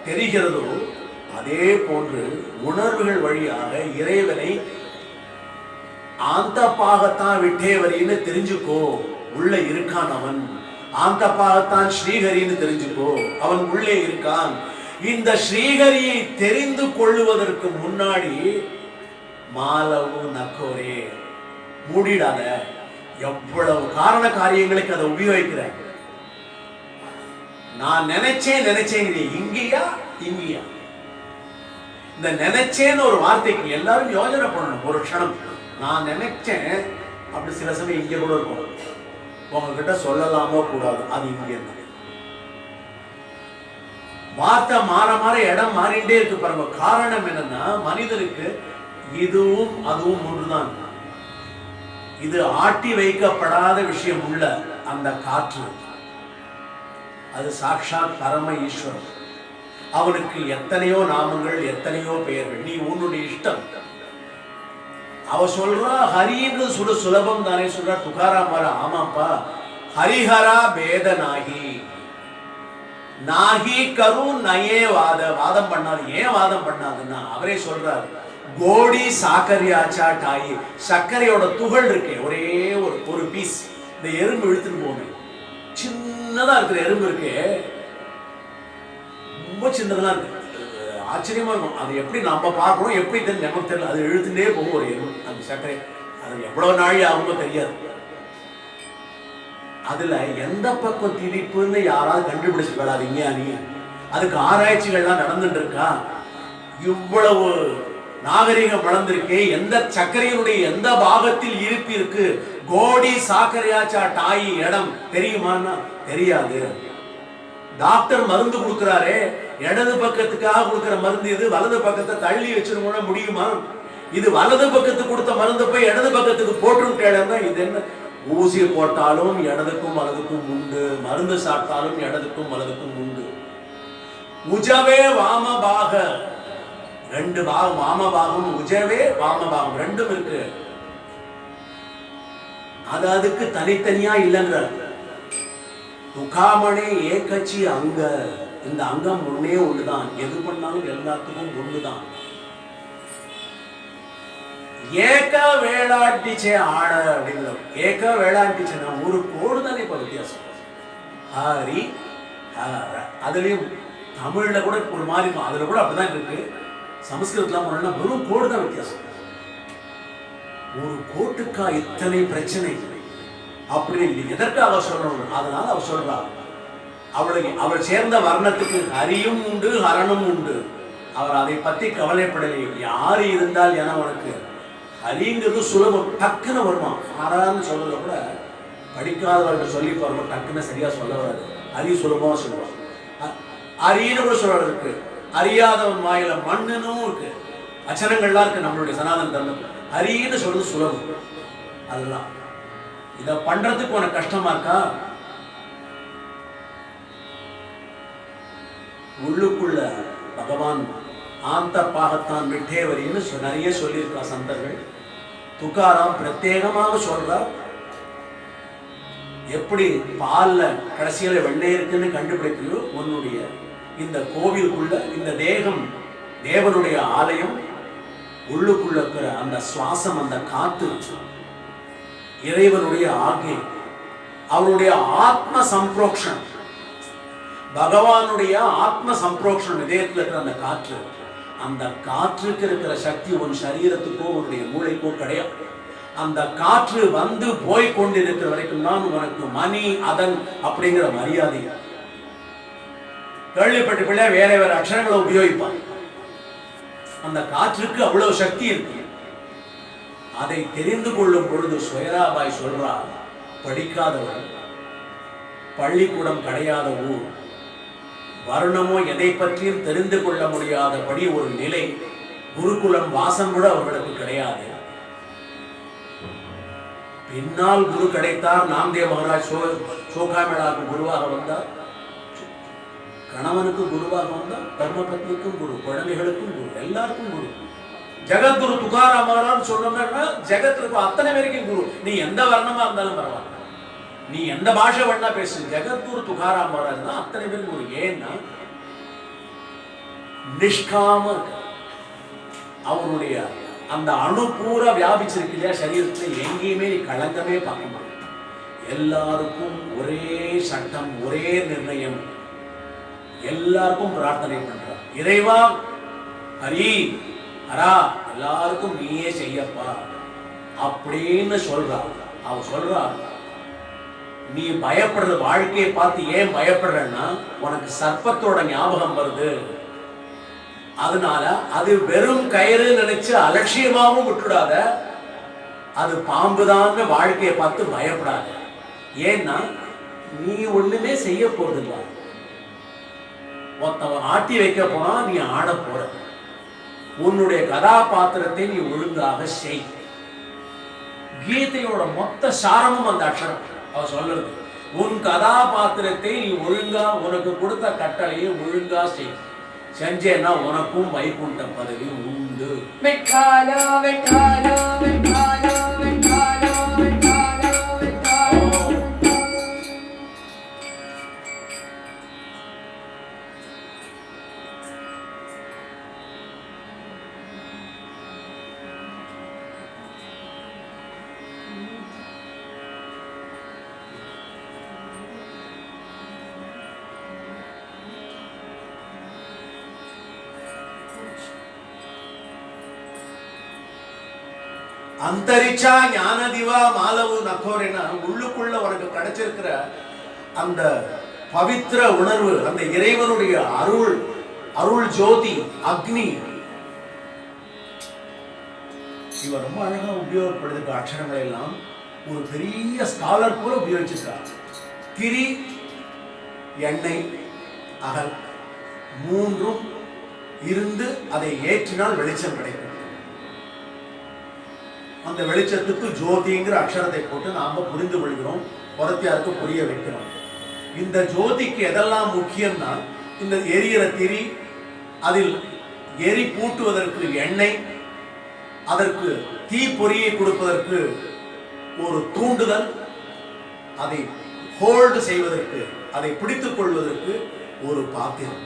தெரிகிறதோ, அதே போன்று உணர்வுகள் வழியாக இறைவனை ஆந்த பாகத்தான் விட்டேவரின்னு தெரிஞ்சுக்கோ, உள்ள இருக்கான் அவன். ஆந்த பாகத்தான் ஸ்ரீஹரின்னு தெரிஞ்சுக்கோ, அவன் உள்ளே இருக்கான். இந்த ஸ்ரீஹரியை தெரிந்து கொள்ளுவதற்கு முன்னாடி மாலவு நக்கோரே மூடிடாத. எவ்வளவு காரண காரியங்களுக்கு அதை உபயோகிக்கிற. நான் நினைச்சேன் இங்கேயா இங்கேயா. இந்த நினைச்சேன்னு ஒரு வார்த்தைக்கு எல்லாரும் யோசனை பண்ணணும் ஒரு க்ஷணம். நான் நினைச்சேன் அப்படி சில சமயம் இங்க கூட இருக்கும், உங்ககிட்ட சொல்லலாமோ கூடாது, அது இங்கே தான். வார்த்தை மாற மாற இடம் மாறிண்டே இருக்கு பாருங்க. காரணம் என்னன்னா, மனிதனுக்கு இதுவும் அதுவும் ஒன்றுதான். இது ஆட்டி வைக்கப்படாத விஷயம் உள்ள அந்த காற்று, அது சாக்ஷாத் பரம ஈஸ்வரன். அவனுக்கு எத்தனையோ நாமங்கள், எத்தனையோ பெயர்கள். நீ உன்னுடைய இஷ்டம். அவ சொல்றா ஹரின்னு சுலபம் தானே சொல்றா துகாராம். ஆமாப்பா, ஹரிஹரா பேத நாகி நாகி கரு நயே வாதம் பண்ணாது. ஏன் வாதம் பண்ணாதுன்னா, அவரே சொல்றார், கோடி சாக்கரியாச்சா டாயி. சர்க்கரையோட துகள் இருக்கே, ஒரே ஒரு பீஸ். இந்த எறும்பு இழுத்துட்டு போகணும், சின்னதா இருக்கிற எறும்பு இருக்கே, ரொம்ப சின்னதெல்லாம் இருக்கு. ஆச்சரியமா இருக்கும். அது எப்படி நம்ம பார்க்கணும், எப்படி தெரியும் நமக்கு தெரியல. அது இழுத்துட்டே போகும் ஒரு எறும்பு, அந்த சர்க்கரை. அது எவ்வளவு நாள் ஆகுமோ தெரியாது. அதுல எந்த பக்கம் திணிப்புன்னு யாராவது கண்டுபிடிச்சு விடாதீங்க. அதுக்கு ஆராய்ச்சிகள்லாம் நடந்துட்டு இருக்கா. இவ்வளவு நாகரிகம் வளர்ந்திருக்கே, எந்த சர்க்கரையினுடைய எந்த பாகத்தில் இருப்பு இருக்கு, கோடி சாக்கரையாச்சா டாயி இடம் தெரியுமான்னா தெரியாது. டாக்டர் மருந்து கொடுக்கிறாரே, இடது பக்கத்துக்காக கொடுக்கிற மருந்து இது, வலது பக்கத்தை தள்ளி வச்சிருக்க முடியுமா? இது வலது பக்கத்துக்கு கொடுத்த மருந்து போய் இடது பக்கத்துக்கு போட்டுட்டேன்னா இது என்ன? ஊசி போட்டாலும் இடதுக்கும் வலதுக்கும் உண்டு, மருந்து சாப்பிட்டாலும் இடதுக்கும் வலதுக்கும் உண்டு. உஜவே வாமபாக, ரெண்டு பாகம், வாமபாகம் உஜவே வாமபாகம் ரெண்டும் இருக்கு. அது அதுக்கு தனித்தனியா இல்லைங்கிறார். துகாமணே ஏகச்சி அங்க, இந்த அங்கம் ஒன்னே ஒண்ணுதான், எது பண்ணாலும் எல்லாத்துக்கும் ஒண்ணுதான். ஏக வேளாட்டிச்சே ஆட அப்படிங்கிற, ஏக வேளாட்டிச்சேன்னா ஒரு கோடு தானே இப்ப வித்தியாசம். ஹரி ஹர, அதுலயும் தமிழ்ல கூட ஒரு மாதிரி, அதுல கூட அப்படிதான் இருக்கு. சமஸ்கிருதத்துல போனா வெறும் கோடு தான் வித்தியாசம். ஒரு கோட்டுக்கா இத்தனை பிரச்சனை அப்படி எதற்காக சொல்லணும்? அதனால அவ சொல்றா, அவள் சேர்ந்த வர்ணத்துக்கு ஹரியும் உண்டு ஹரனும் உண்டு. அவர் அதை பத்தி கவலைப்படலை. யாரு இருந்தால் என உனக்கு ஹரிங்கிறது சுலபம், டக்குன்னு வருமா. ஹரான்னு சொல்றத கூட படிக்காதவர்கள் சொல்லி பாருங்க, டக்குன்னு சரியா சொல்ல வராது. ஹரி சுலபமா சொல்லுவாங்க. ஹரின்னு கூட சொல்றது இருக்கு, அறியாதவன் வாயில மண்ணுன்னு இருக்கு, அச்சனங்கள்லாம் இருக்கு நம்மளுடைய சனாதன தர்மம். ஹரின்னு சொல்றது சுலபம். அதெல்லாம் இத பண்றதுக்கு உனக்கு கஷ்டமா இருக்கா? உள்ளுக்குள்ள பகவான் ஆந்தப்பாகத்தான் விட்டேவரின்னு நிறைய சொல்லியிருக்கா சந்தர்கள். துக்காராம் பிரத்யேகமாக சொல்றார், எப்படி பால்ல கடைசியில வெண்ணெய் இருக்குன்னு கண்டுபிடிக்கையோ, உன்னுடைய இந்த கோவிலுக்குள்ள இந்த தேகம் தேவனுடைய ஆலயம், உள்ளுக்குள்ள இருக்கிற அந்த சுவாசம், அந்த காத்து இறைவனுடைய ஆகை, அவருடைய ஆத்ம சம்பிரோக்ஷன், பகவானுடைய ஆத்ம சம்பிரோக்ஷன், இதயத்தில் இருக்கிற அந்த காற்று, அந்த காற்றுக்கு இருக்கிற சக்தி உன் சரீரத்துக்கோ உன்னுடைய மூளைக்கோ கிடையாது. அந்த காற்று வந்து போய் கொண்டிருக்கிற வரைக்கும் தான் உனக்கு மணி அதன் அப்படிங்கிற மரியாதை. கேள்விப்பட்ட பிள்ளை வேற வேற அக்ஷரங்களை உபயோகிப்பான். அந்த காற்றுக்கு அவ்வளவு சக்தி இருக்கு. அதை தெரிந்து கொள்ளும் பொழுது சுயராபாய் சொல்றார், படிக்காதவர், பள்ளிக்கூடம் கிடையாத ஊர், வருணமோ எதை பற்றியும் தெரிந்து கொள்ள முடியாதபடி ஒரு நிலை, குருகுலம் வாசம் கூட அவர்களுக்கு கிடையாது. பின்னால் குரு கிடைத்தார். நாம்தேவ் மகாராஜ் சோகாமேளாவுக்கு குருவாக வந்தார், கணவனுக்கு குருவாக வந்தார், தர்மபத்னிக்கும் குரு, குழந்தைகளுக்கும் குரு, எல்லாருக்கும் குரு. ஜெகத்குரு துகாராம் மகாராஜ் சொன்னா ஜெகத்துக்கு அத்தனை பேருக்கும் குரு. நீ எந்த வர்ணமா இருந்தாலும் பரவாயில்ல, நீ எந்த பாஷை வேணா பேசு, ஜெகத்குரு துகாராம் மகாராஜ் தான் அத்தனை பேரும் குரு. ஏன்னா நிஷ்காம அவருடைய அந்த அணு பூரா வியாபிச்சிருக்கு இல்லையா சரீரத்தில், எங்கேயுமே நீ களங்கமே பார்க்க மாட்டேன். எல்லாருக்கும் ஒரே சட்டம், ஒரே நிர்ணயம், எல்லாருக்கும் பிரார்த்தனை பண்றார். இறைவா ஹரி ஹரா எல்லாருக்கும் நீயே செய்யப்பா அப்படின்னு சொல்றார். அவ சொல்றா, நீ பயப்படுற வாழ்க்கையை பார்த்து ஏன் பயப்படுறன்னா உனக்கு சர்ப்பத்தோட ஞாபகம் வருது, அதனால அது வெறும் கயிறு நினைச்சு அலட்சியமாவும் விட்டுடாத, அது பாம்புதாங்க வாழ்க்கையை பார்த்து பயப்படாத. ஏன்னா நீ ஒண்ணுமே செய்ய போறதில்லை, ஒருத்தவன் ஆட்டி வைக்க போனா நீ ஆட போற, உன்னுடைய கதாபாத்திரத்தை நீ ஒழுங்காக செய். கீதையோட மொத்த சாரமும் அந்த அக்ஷரம். அவ சொல்றது, உன் கதாபாத்திரத்தை நீ ஒழுங்கா, உனக்கு கொடுத்த கட்டளையை ஒழுங்கா செய், செஞ்சேன்னா உனக்கும் வைகுண்ட பதவி உண்டு. வெட்டாலோ வெட்டாலோ வெட்டாலோ வெட்டாலோ வெட்டாலோ வெட்டாலோ. அந்தரிச்சா ஞானதிவா மாலவு நகோரேனா, உள்ளுக்குள்ள உனக்கு கிடைச்சிருக்கிற அந்த பவித்திர உணர்வு, அந்த இறைவனுடைய அருள், அருள் ஜோதி அக்னி. இவர் ரொம்ப அழகா உபயோகப்படுத்திருக்க அக்ஷரங்களை எல்லாம் ஒரு பெரிய ஸ்காலர் போல உபயோகிச்சிருக்கார். திரி, எண்ணெய், அகல் மூன்றும் இருந்து அதை ஏற்றினால் வெளிச்சம் கிடைக்கும். அந்த வெளிச்சத்துக்கு ஜோதிங்கிற அக்ஷரத்தை போட்டு நாம புரிந்து கொள்கிறோம், புறத்தியாருக்கு புரிய வைக்கிறோம். இந்த ஜோதிக்கு எதெல்லாம் முக்கியம்னா, இந்த எரியிற திரி, அதில் எரி பூட்டுவதற்கு எண்ணெய், அதற்கு தீ பொறியை கொடுப்பதற்கு ஒரு தூண்டுதல், அதை ஹோல்டு செய்வதற்கு, அதை பிடித்துக் கொள்வதற்கு ஒரு பாத்திரம்.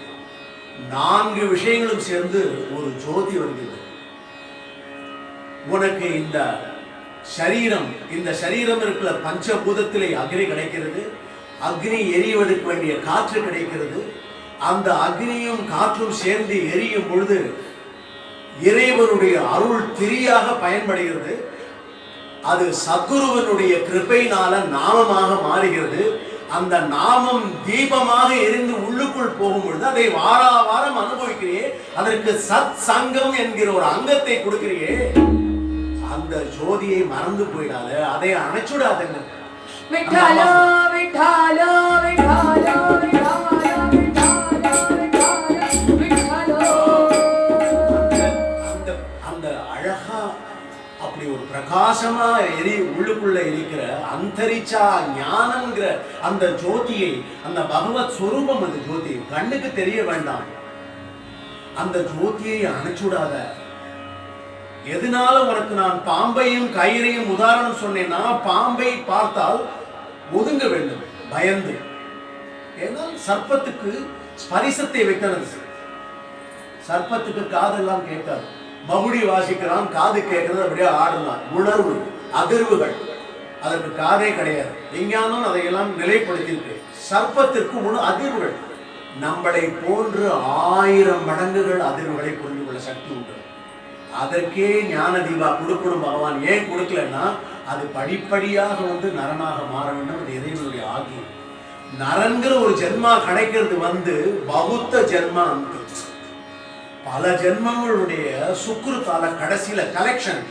4 விஷயங்களும் சேர்ந்து ஒரு ஜோதி வருகிறது. உனக்கு இந்த சரீரம் இருக்கிற பஞ்சபூதத்திலே அக்னி கிடைக்கிறது, அக்னி எரிவதற்கு வேண்டிய காற்று கிடைக்கிறது. அந்த அக்னியும் காற்றும் சேர்ந்து எரியும் பொழுது இறைவனுடைய அருள் திரியாக பயன்படுகிறது. அது சத்குருவனுடைய கிருபையினால நாமமாக மாறுகிறது. அந்த நாமம் தீபமாக எரிந்து உள்ளுக்குள் போகும் பொழுது அதை வாரம் அனுபவிக்கிறியே, அதற்கு சத் சங்கம் என்கிற ஒரு அங்கத்தை கொடுக்கிறியே, அந்த ஜோதியை மறந்து போயிடாத, அதை அணைச்சுடாதுங்க. விட்டாலோ விட்டாலோ விட்டாலோ விட்டாலோ விட்டாலோ. அந்த அழகா அப்படி ஒரு பிரகாசமா உள்ளுக்குள்ள இருக்கிற அந்தரிச்சா ஞானம்ங்கிற அந்த ஜோதியை, அந்த பகவத் ஸ்வரூபம், அந்த ஜோதி கண்ணுக்கு தெரிய வேண்டாம். அந்த ஜோதியை அணைச்சுடாத. எதனால உனக்கு நான் பாம்பையும் கயிறையும் உதாரணம் சொன்னேன்னா, பாம்பை பார்த்தால் ஒதுங்க வேண்டும் பயந்து. ஏன்னா சர்ப்பத்துக்கு ஸ்பரிசத்தை வைக்கிறது. சர்ப்பத்துக்கு காதெல்லாம் கேட்காது. மகுடி வாசிக்கிறான், காது கேட்கறது, அப்படியே ஆடலாம். உணர்வு அதிர்வுகள், அதற்கு காதே கிடையாது. விஞ்ஞானம் அதையெல்லாம் நிலைப்படுத்தியிருக்கு. சர்ப்பத்திற்கு அதிர்வுகள். நம்மளை போன்று 1000 மடங்குகள் அதிர்வுகளை புரிந்து கொள்ள சக்தி உண்டு. அதற்கே ஞான தீபா கொடுக்கணும். பகவான் ஏன் கொடுக்கலன்னா, அது படிப்படியாக நரனாக மாற வேண்டும். அது இறைவனுடைய ஆகியம். நரன்கிற ஒரு ஜென்மா கிடைக்கிறது பௌத்த ஜென்மா. பல ஜென்மங்களுடைய சுக்ருத்தால கடைசியில கலெக்ஷன்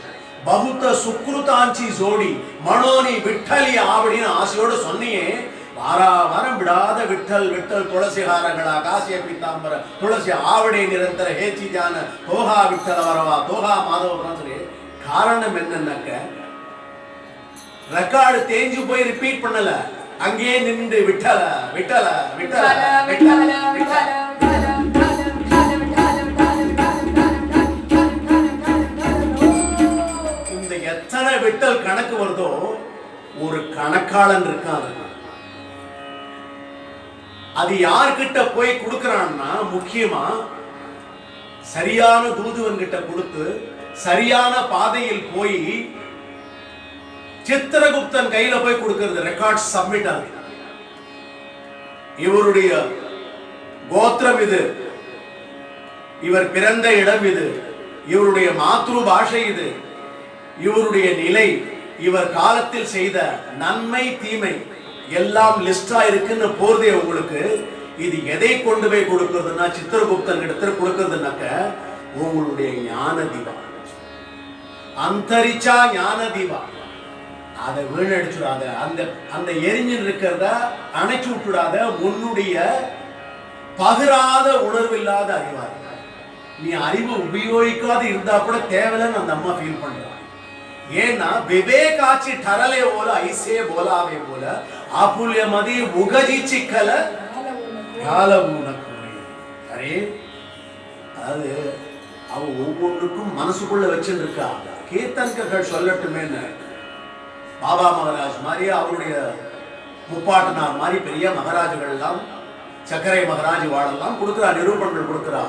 பௌத்த சுக்ருதாஞ்சி ஜோடி மனோனி விட்டலி ஆவடின்னு ஆசையோடு சொன்னியே. வாரம் விடாத விட்டல் விட்டல் துளசிகாரங்களா காசிய பீத்தாம்பர துளசி ஆவடி நிரந்தர ஹேச்சி ஜான தோகா விட்டல வரவா தோகா மாதவ. காரணம் என்னன்னாக்க, ரெக்கார்டு தேஞ்சு போய் ரிப்பீட் பண்ணல, அங்கேயே நின்று விட்டல விட்டல விட்டல விட்டல விட்டல. இந்த எத்தனை விட்டல் கணக்கு வருதோ ஒரு கணக்காளன் இருக்கான். அது யார்கிட்ட போய் கொடுக்கறான்னா, முக்கியமா சரியான தூதுவன் கிட்ட கொடுத்து சரியான பாதையில் போய் சித்திரகுப்தன் கையில போய் கொடுக்கிறது. ரெக்கார்ட் சப்மிட் ஆகுது. இவருடைய கோத்திரம் இது, இவர் பிறந்த இடம் இது, இவருடைய மாத்ரு பாஷை இது, இவருடைய நிலை, இவர் காலத்தில் செய்த நன்மை தீமை எல்லாம் லிஸ்டா இருக்குன்னு போறதே உங்களுக்கு. இது எதை கொண்டு போய் கொடுக்கிறதுனா, சித்திரகுப்தன் இடத்துல கொடுக்கிறதுனாக்க உங்களுடைய ஞான தீபா, அந்தரிச்சா ஞான தீபா. அதை வீணடிச்சுடாத. அந்த அந்த எரிஞ்சில் இருக்கிறத அணைச்சு விட்டுடாத. உன்னுடைய பகிராத உணர்வு இல்லாத அறிவார். நீ அறிவு உபயோகிக்காது இருந்தா கூட தேவையில்லைன்னு அந்த அம்மா ஃபீல் பண்றாங்க. ஏன்னா விவேகாச்சி டரலே போல ஐசே போலாவே போல ஆப்புல்ய மதி உகஜிச்சி கல கால உனக்கு. அரே, அதாவது அவ ஒவ்வொன்றுக்கும் மனசுக்குள்ள வச்சுருக்கா. கீர்த்தன்கள் சொல்லட்டுமே. பாபா மகாராஜ் மாதிரி, அவருடைய முப்பாட்டனார் மாதிரி பெரிய மகாராஜுகள் எல்லாம், சக்கரை மகாராஜ் வாழெல்லாம் கொடுக்கிறா, நிரூபணங்கள் கொடுக்கிறா.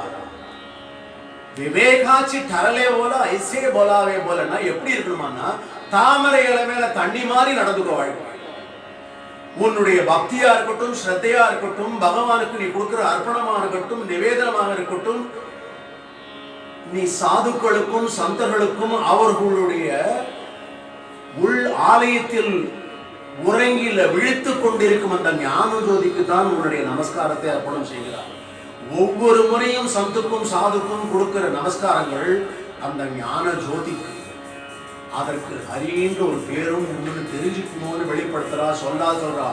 விவேகாச்சி டரலே போல ஐசே போலாவே போலன்னா எப்படி இருக்கணுமானா, தாமரை இலை மேல தண்ணி மாதிரி நடந்துக்க வாழ்க்கை. உன்னுடைய பக்தியா இருக்கட்டும், ஸ்ரத்தையா இருக்கட்டும், பகவானுக்கு நீ கொடுக்கிற அர்ப்பணமா இருக்கட்டும், நிவேதனமாக இருக்கட்டும், நீ சாதுக்களுக்கும் சந்தர்களுக்கும் அவர்களுடைய உள் ஆலயத்தில் உறங்கில விழித்துக் கொண்டிருக்கும் அந்த ஞான ஜோதிக்கு தான் உன்னுடைய நமஸ்காரத்தை அர்ப்பணம் செய்கிறார். ஒவ்வொரு முறையும் சந்துக்கும் சாதுக்கும் கொடுக்கிற நமஸ்காரங்கள் அந்த ஞான ஜோதிக்கு. அதற்கு ஹரின்ற ஒரு பேரும் உங்களுக்கு தெரிஞ்சுக்கணும்னு வெளிப்படுத்துறா, சொல்றா.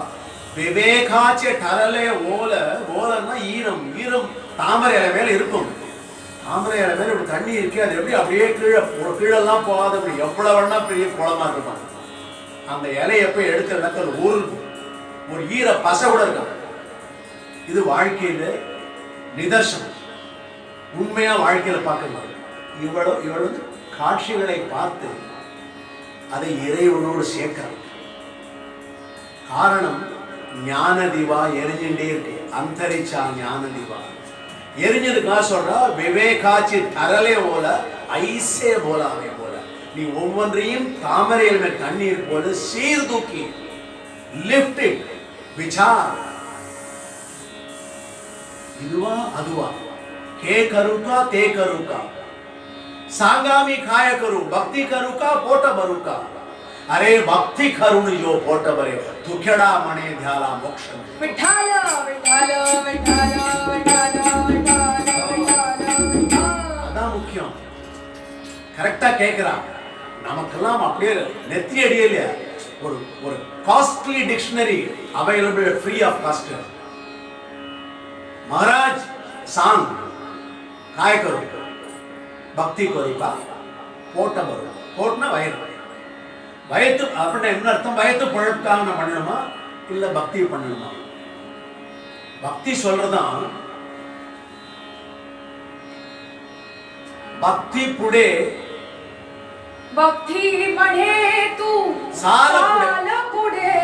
விவேகாச்சே டரலே ஓல. ஓலன்னா ஈரம். ஈரம் தாமரை இலை மேல இருக்கும். தாமரை இலை மேல இப்படி தண்ணி இருக்கு, அது எப்படி அப்படியே கீழெல்லாம் போகாத, அப்படி எவ்வளவு வேணா பெரிய குளமா இருக்கும். அந்த இலையை போய் எடுத்த இடத்துல ஒரு ஈர பசை கூட இருக்காங்க. இது வாழ்க்கையில நிதர்சனம். உண்மையா வாழ்க்கையில பார்க்கணும். இவ்வளவு காட்சிகளை பார்த்து அதை இறைவனோடு சேர்க்கிறான். காரணம், ஞான தீபா எரிஞ்சுட்டே இருக்கு. அந்தரிச்சா ஞான தீபா எரிஞ்சதுக்கா சொல்றா, விவேகாச்சி தரலே போல ஐசே போலாவே போல. நீ ஒவ்வொன்றையும் தாமரையில் மேல் தண்ணீர் போல சீர்தூக்கி லிஃப்ட் இட் விசார். இதுவா அதுவா, கே கருக்கா தே கருக்கா, सांगामी खाया करू, भक्ति करू का पोट भरू का. अरे भक्ति करून जो पोट भरे दुखेडा मणे ध्याला मोक्ष. विठाल विठाल विठाल विठाल विठाल. அதான் முக்கியம். கரெக்டா கேக்குறா. நமக்கெல்லாம் அப்படியே நெத்தி அடியில ஒரு costly dictionary available free of cost. महाराज सांग काय करू, பக்தி கருக்கா போட்ட வரும். போட்டுனா வயிறு. வயத்து அப்படின்னா என்ன அர்த்தம்? வயத்து பழக்காக நான் பண்ணணுமா இல்ல பக்தி பண்ணணுமா? பக்தி சொல்றதான் भक्ति पुढे भक्ती म्हणे तू साल पुढे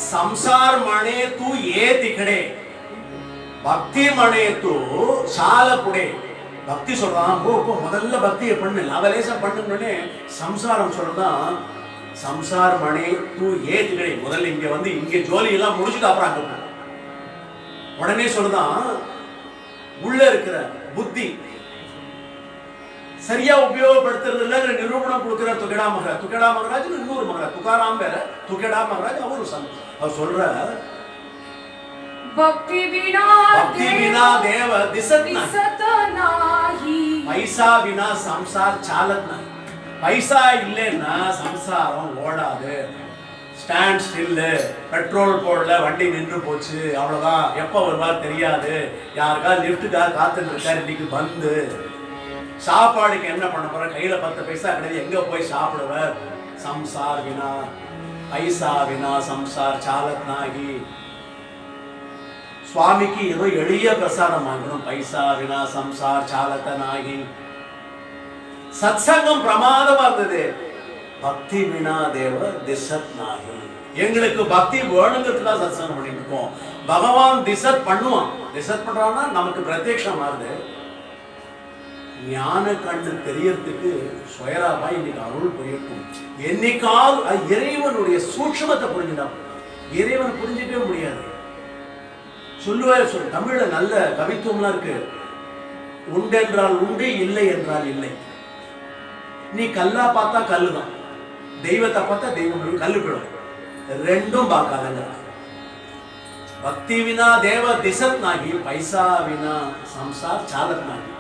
संसार म्हणे तू ये तिकडे பக்தி மணே தூ சால புடே பக்தி சொல்றான் போ முதல்ல பக்தியை பண்ணு லவலேசம் பண்ணுன்னே சம்சாரம் சொல்றான் சம்சார மணே தூ ஏ திகடே முதல்ல இங்க வந்து இங்க ஜோலி எல்லாம் முடிச்சுட்டு அப்புறம் அங்க போ உடனே சொல்றான் உள்ள இருக்கிற புத்தி சரியா உபயோகப்படுத்துறது இல்லைங்கிற நிரூபணம் கொடுக்கிற துக்கடா மகராஜ் இன்னொரு மகராஜ் துக்காராம் வேற துக்கடா மகராஜ் அவர் சொல்ற भक्ति बिना देव दिसत नाही पैसा बिना संसार चालत नाही पैसा இல்லைன்னா சம்சாரம் ஓடாது ஸ்டாண்ட் ஸ்டில் பெட்ரோல் போடல வண்டி நின்று போச்சு அவ்வளவுதான் எப்போ வருவார் தெரியாது யாருக்கா லிஃப்ட்டுக்காக காத்துட்டு இருக்காரு இன்னைக்கு பந்து சாப்பாடுக்கு என்ன பண்ண போற கையில 10 பைசா கிடையாது எங்க போய் சாப்பிடுவார் संसार बिना पैसा बिना संसार चालत नाही சுவாமிக்கு ஏதோ எளிய பிரசாரம் ஆகணும் பைசா வினா சம்சார் சாலத்தனாகி சத்சங்கம் பிரமாதமா இருந்தது பக்தி வினா தேவ திசத் நாகி எங்களுக்கு பக்தி வேணுங்கிறதுக்காக சத்சங்கம் பண்ணிட்டு இருக்கோம் பகவான் திசத் பண்ணுவான் திசத் பண்றான்னா நமக்கு பிரத்யக்ஷம் ஆகுது ஞான கண்ணு தெரியறதுக்கு சுயராபா இன்னைக்கு அருள் புரியட்டும் என்னைக்காவது இறைவனுடைய சூட்சுமத்தை புரிஞ்சுதான் இறைவனை புரிஞ்சிக்கவே முடியாது சொல்லுவார் தமிழ்ல நல்ல கவித்துவம்லாம் இருக்கு உண்டென்றால் உண்டு இல்லை என்றால் இல்லை நீ கல்லா பார்த்தா கல்லுதான் தெய்வத்தை பார்த்தா தெய்வம் கல்லு போயிடும் ரெண்டும் பார்க்காதங்க பக்தி வினா தேவ திசத் நாகி பைசா வினா சம்சார் சாலத் நாகி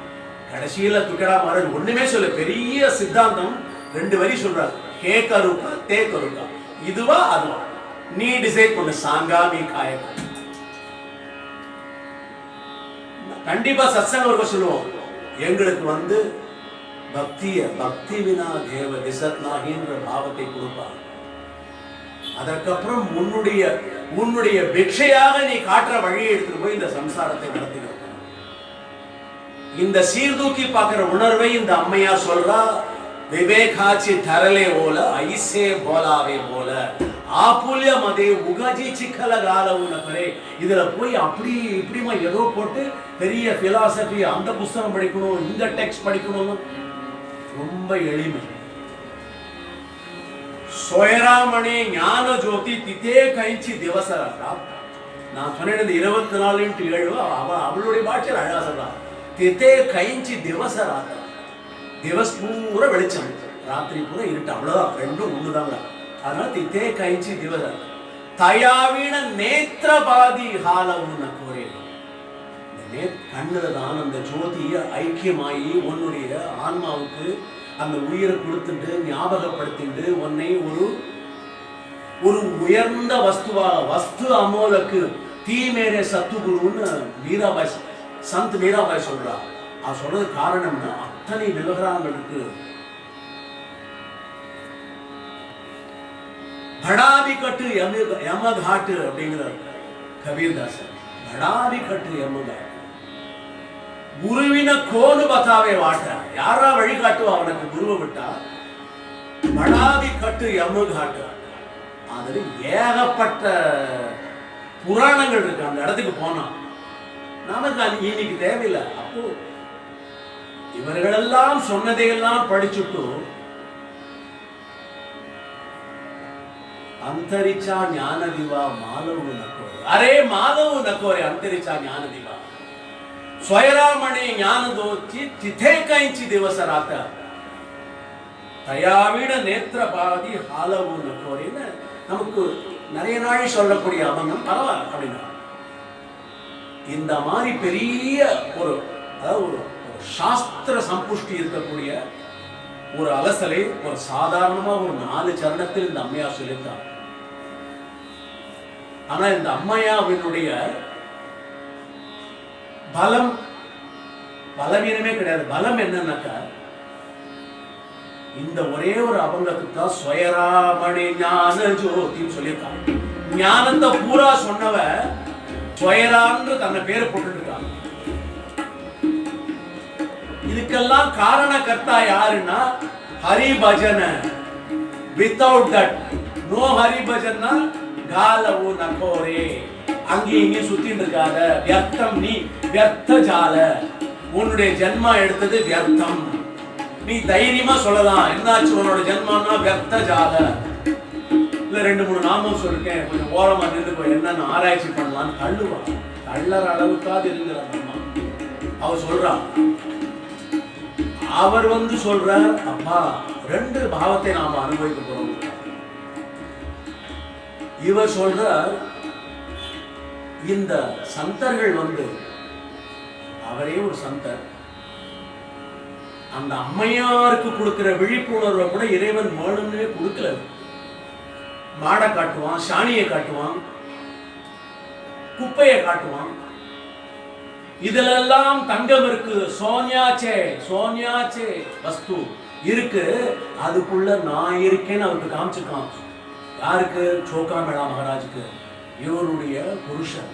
கடைசியில துக்கடா மகாராஜ் ஒண்ணுமே சொல்ல பெரிய சித்தாந்தம் 2 வரி சொல்றாரு கே கருக்கா தே கருக்கா இதுவா அதுவா நீ டிசைட் பண்ணு சாங்காமி காயக்கா கண்டிப்பா சத்சங்கம் சொல்லுவோம் எங்களுக்கு வந்து பக்தி வினா தேவ திசத் நாகின்ற பாவத்தை கொடுப்பார் அதற்கப்புறம் உன்னுடைய பிக்ஷையாக நீ காட்டுற வழியை எடுத்துட்டு போய் இந்த சம்சாரத்தை நடத்துகிற இந்த சீர்தூக்கி பார்க்கிற உணர்வை இந்த அம்மையார் சொல்றா விவேகாச்சி தரலே போல ஐசே போலாவே போல ஆப்புல்ய மதே உகஜி சிக்கல காலவுனே இதுல போய் அப்படி இப்படிமா ஏதோ போட்டு பெரிய பிலாசபி அந்த புஸ்தகம் படிக்கணும் இந்த டெக்ஸ்ட் படிக்கணும் ரொம்ப எளிமை சோயராமணி ஞான ஜோதி திதே கைச்சி திவசரா நான் சொன்னேன் இந்த 24x7 அவளுடைய பாட்சியில் அழகா சொல்றா திதே கைச்சி திவசரா திவஸ் பூரா வெளிச்சம் ராத்திரி பூரா இருட்டு அவ்வளவுதான் ரெண்டும் ஒண்ணுதாங்க அதனால தித்தே கைச்சி திவச தயாவீன நேத்திரபாதி ஹாலவுன்னு கோரே கண்ணுல தான் அந்த ஜோதியை ஐக்கியமாயி உன்னுடைய ஆன்மாவுக்கு அந்த உயிரை கொடுத்துட்டு ஞாபகப்படுத்திட்டு உன்னை ஒரு உயர்ந்த வஸ்து அமோலக்கு தீ மேரே சத்துகுருன்னு மீராபாய் சந்த் மீராபாய் சொல்றா அது சொல்றது காரணம்னா அத்தனை விவகாரங்களுக்கு படாவி கட்டு யமகாட்டு அப்படிங்கிறார் கபீர்தாசர் படாவி கட்டு யமகாட்டு குருவின கோனு பத்தாவே வாட்ட யாரா வழிகாட்டுவா அவனுக்கு குருவை விட்டா படாவி கட்டு யமகாட்டு அதுல ஏகப்பட்ட புராணங்கள் இருக்கு அந்த இடத்துக்கு போனா நமக்கு அது இன்னைக்கு தேவையில்லை அப்போ இவர்களெல்லாம் சொன்னதையெல்லாம் படிச்சுட்டு अंतरिचा ज्ञान दिवा मालव नकोरे अरे मालव नकोरे अंतरिचा ज्ञान दिवा स्वयरामणे ज्ञान दोची तिथे काहींची दिवस रात தயாவிட நேத்திரபாதி ஹாலவு நக்கோரின்னு நமக்கு நிறைய நாள் சொல்லக்கூடிய அபங்கம் பரவாயில்ல அப்படின்னா இந்த மாதிரி பெரிய ஒரு சாஸ்திர சம்புஷ்டி இருக்கக்கூடிய ஒரு அலசலை ஒரு சாதாரணமா ஒரு 4 சரணத்தில் இந்த அம்மையார் சொல்லியிருக்காங்க. ஆனா இந்த அம்மையாவினுடைய பலவீனமே கிடையாது. பலம் என்னன்னாக்கா இந்த ஒரே ஒரு அபங்கத்துக்கு தான் ஸ்வயராமணி ஞான ஜோதின்னு சொல்லியிருக்காங்க. ஞானத்தை பூரா சொன்னவ ஸ்வயரான்னு தன்னை பேரை போட்டுட்டு இருக்காங்க. இதுக்கெல்லாம் காரணகர்த்தா யாருன்னா ஹரி பஜன. வித்தவுட் தட் நோ ஹரி பஜன்னா காலவு நகோரே, அங்கே இங்கே சுத்தின்னு இருக்காத, வியர்த்தம், நீ வியர்த்த ஜால, உன்னுடைய ஜென்மா எடுத்தது வியர்த்தம். நீ தைரியமா சொல்லலாம், என்னாச்சு உன்னோட ஜென்மானா வியர்த்த ஜால. இல்ல 2-3 நாமம் சொல்லிருக்கேன், கொஞ்சம் ஓரமா நின்று போய் என்னன்னு ஆராய்ச்சி பண்ணலான்னு தள்ளுவான். தள்ளற அளவுக்காவது இருக்கிற அம்மா அவ சொல்றான். அவர் சொல்ற, அப்பா 2 பாவத்தை நாம அனுபவிக்க போறோம். இவர் சொல்ற, இந்த சந்தர்கள் அவரே ஒரு சந்தர், அந்த அம்மையாருக்கு கொடுக்கிற விழிப்புணர்வை கூட இறைவன் வேணும்னே கொடுக்கல. மாடை காட்டுவான், சாணியை காட்டுவான், குப்பையை காட்டுவான். இதிலெல்லாம் தங்கம் இருக்கு, சோனியாச்சே வஸ்து இருக்கு, அதுக்குள்ள நான் இருக்கேன்னு அவருக்கு காமிச்சிருக்கான். யாருக்கு? சோகாமேளா மகாராஜுக்கு, இவருடைய புருஷன்.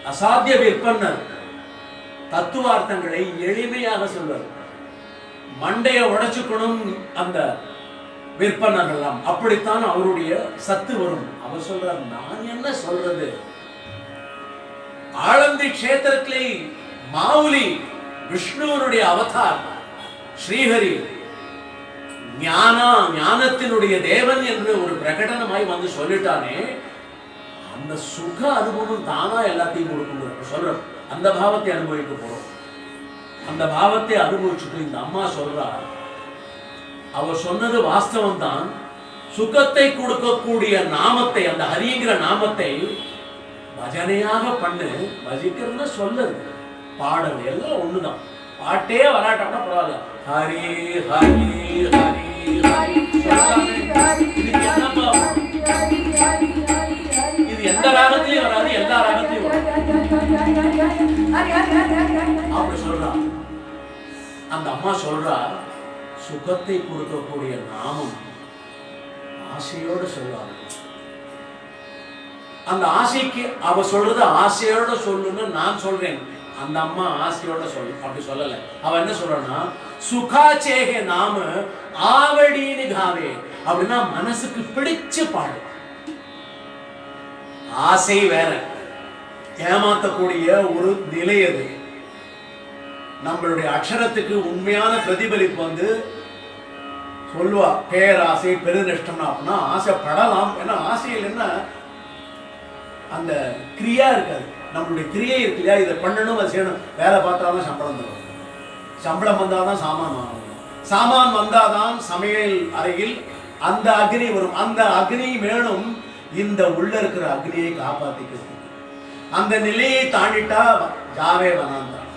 அசாத்திய விற்பனர், தத்துவார்த்தங்களை எளிமையாக சொல்வார். மண்டைய உடைச்சுக்கணும் அந்த விற்பனர் எல்லாம், அப்படித்தான் அவருடைய சத்து வரும். அவர் சொல்றார், நான் என்ன சொல்றது, ஆளந்தி கஷேத்திரத்திலே மாவுலி விஷ்ணுவனுடைய அவதார் ஸ்ரீஹரி ஞானத்தினுடைய தேவன் என்று ஒரு பிரகடனமாய் சொல்லிட்டானே, அந்த சுக அனுபவம் தானா எல்லாத்தையும் கொடுக்கும் சொல்ற. அந்த பாவத்தை அனுபவிக்க போறோம். அந்த பாவத்தை அனுபவிச்சுட்டு இந்த அம்மா சொல்றா, அவர் சொன்னது வாஸ்தவம் தான். சுகத்தை கொடுக்கக்கூடிய நாமத்தை, அந்த ஹரிங்கிற நாமத்தை பஜனையாக பண்ணு. பஜிக்கிறதுனா சொல்லுது, பாடல் எல்லாம் ஒண்ணுதான். பாட்டே வராட்டானா பரவாயில்ல, ஹரி ஹரி ஹரி இது எந்த ராகத்திலையும் வராது, எல்லா ராகத்திலையும் அப்படி சொல்றா. அந்த அம்மா சொல்றா, சுகத்தை கொடுக்கக்கூடிய நாமம் ஆசையோட சொல்லுவாங்க. அந்த ஆசைக்கு அவ சொல்றது ஆசையோட சொல்லுன்னு நான் சொல்றேன், அந்த அம்மா ஆசையோட சொல்லு அப்படி சொல்லல. அவ என்ன சொல்றா, சுகாச்சேகே நாம ஆவடின்னு காவே, அப்படின்னா மனசுக்கு பிடிச்ச பாடு. ஆசை வேற, ஏமாத்தக்கூடிய ஒரு நிலை அது. நம்மளுடைய அக்ஷரத்துக்கு உண்மையான பிரதிபலிப்பு சொல்லுவா, பேராசை பெருநஷ்டம். அப்படின்னா ஆசைப்படலாம், ஏன்னா ஆசையில் என்ன அந்த கிரியா இருக்காது. நம்மளுடைய கிரியை இருக்கு இல்லையா, இதை பண்ணணும், அதை செய்யணும். வேலை பார்த்தாதான் சம்பளம் தரும், சம்பளம் வந்தாதான் சாமான் வாங்கணும், சாமான் வந்தாதான் சமையல் அறையில் அந்த அக்னி வரும். அந்த அக்னி வேணும் இந்த உள்ள இருக்கிற அக்னியை காப்பாத்திக்கிறது. அந்த நிலையை தாண்டிட்டா ஜாவே வனாந்தான்.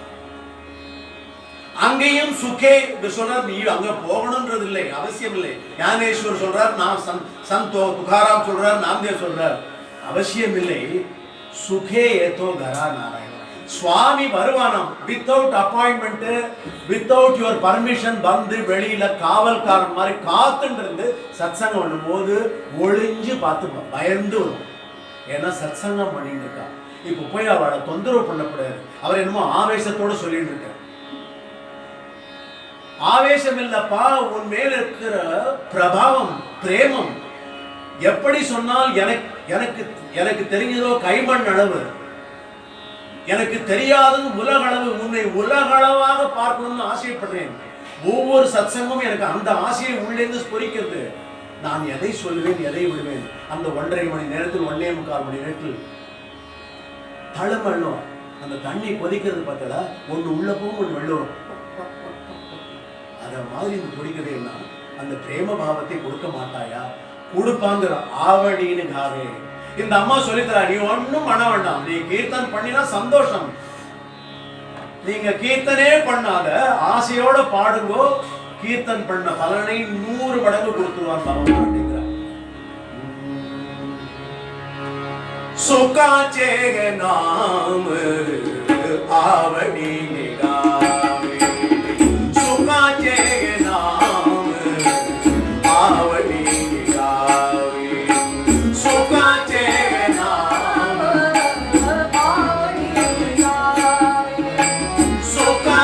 அங்கேயும் சுகே சொல்றார், நீ அங்க போகணும்ன்றது இல்லை, அவசியம் இல்லை. ஞானேஸ்வர் சொல்றார், நான் சந்தோ துகாராம் சொல்றார், நாம்தேவ் சொல்றார், அவசியம் இல்லை. சுகே ஏதோ கரா நாராயண. சுவாமி வருவானம் without appointment, without your permission வெளியில காவல்காரன் மாதிரி காத்துட்டு இருந்து சத்சங்கம் பண்ணும் போது ஒளிஞ்சு பார்த்து பயந்து வரும். ஏன்னா சத்சங்கம் பண்ணிட்டு இருக்கா. இப்ப போய் அவளை தொந்தரவு பண்ணக்கூடாது. அவர் என்னமோ ஆவேசத்தோட சொல்லிட்டு இருக்க. ஆவேசம் இல்லப்பா, உன் மேல இருக்கிற பிரபாவம், பிரேமம். எப்படி சொன்னால் எனக்கு தெரிஞ்சதோ கைமண் அளவு, எனக்கு தெரியாதது உலகளவு. உன்னை உலகளவாக பார்க்கணும்னு ஆசைப்படுறேன். ஒவ்வொரு சத்சங்கமும் எனக்கு அந்த ஆசையை உள்ளேந்து ஸ்புரிக்கிறது. நான் எதை சொல்லுவேன், எதை விடுவேன். அந்த 1.5 மணி நேரத்தில் 1.25 மணி நேரத்தில் தழுமல்லும் அந்த தண்ணி கொதிக்கிறது பார்த்தா, ஒன்று உள்ள போகும், ஒன்று வெளில வரும். அத மாதிரி துடிக்கிறதுன்னா அந்த பிரேம பாவத்தை கொடுக்க மாட்டாயா? கொடுப்பாங்கிற ஆவடின்னு காவே. இந்த அம்மா சொல்லித்தரா, நீ ஒன்னும் பண்ண வேண்டாம், நீ கீர்த்தன் பண்ணினா சந்தோஷம். நீங்க கீர்த்தனே பண்ணாத, ஆசையோட பாடுங்கோ, கீர்த்தன் பண்ண பலனை 100 மடங்கு கொடுத்துருவான் பகவான் அப்படிங்கிறார். சுகாச்சே நாம ஆவடி நிகாவே, சுகாச்சே நாம ஆவடி நிகாவே, சுகாச்சே நாம ஆவடி நிகாவே, சுகா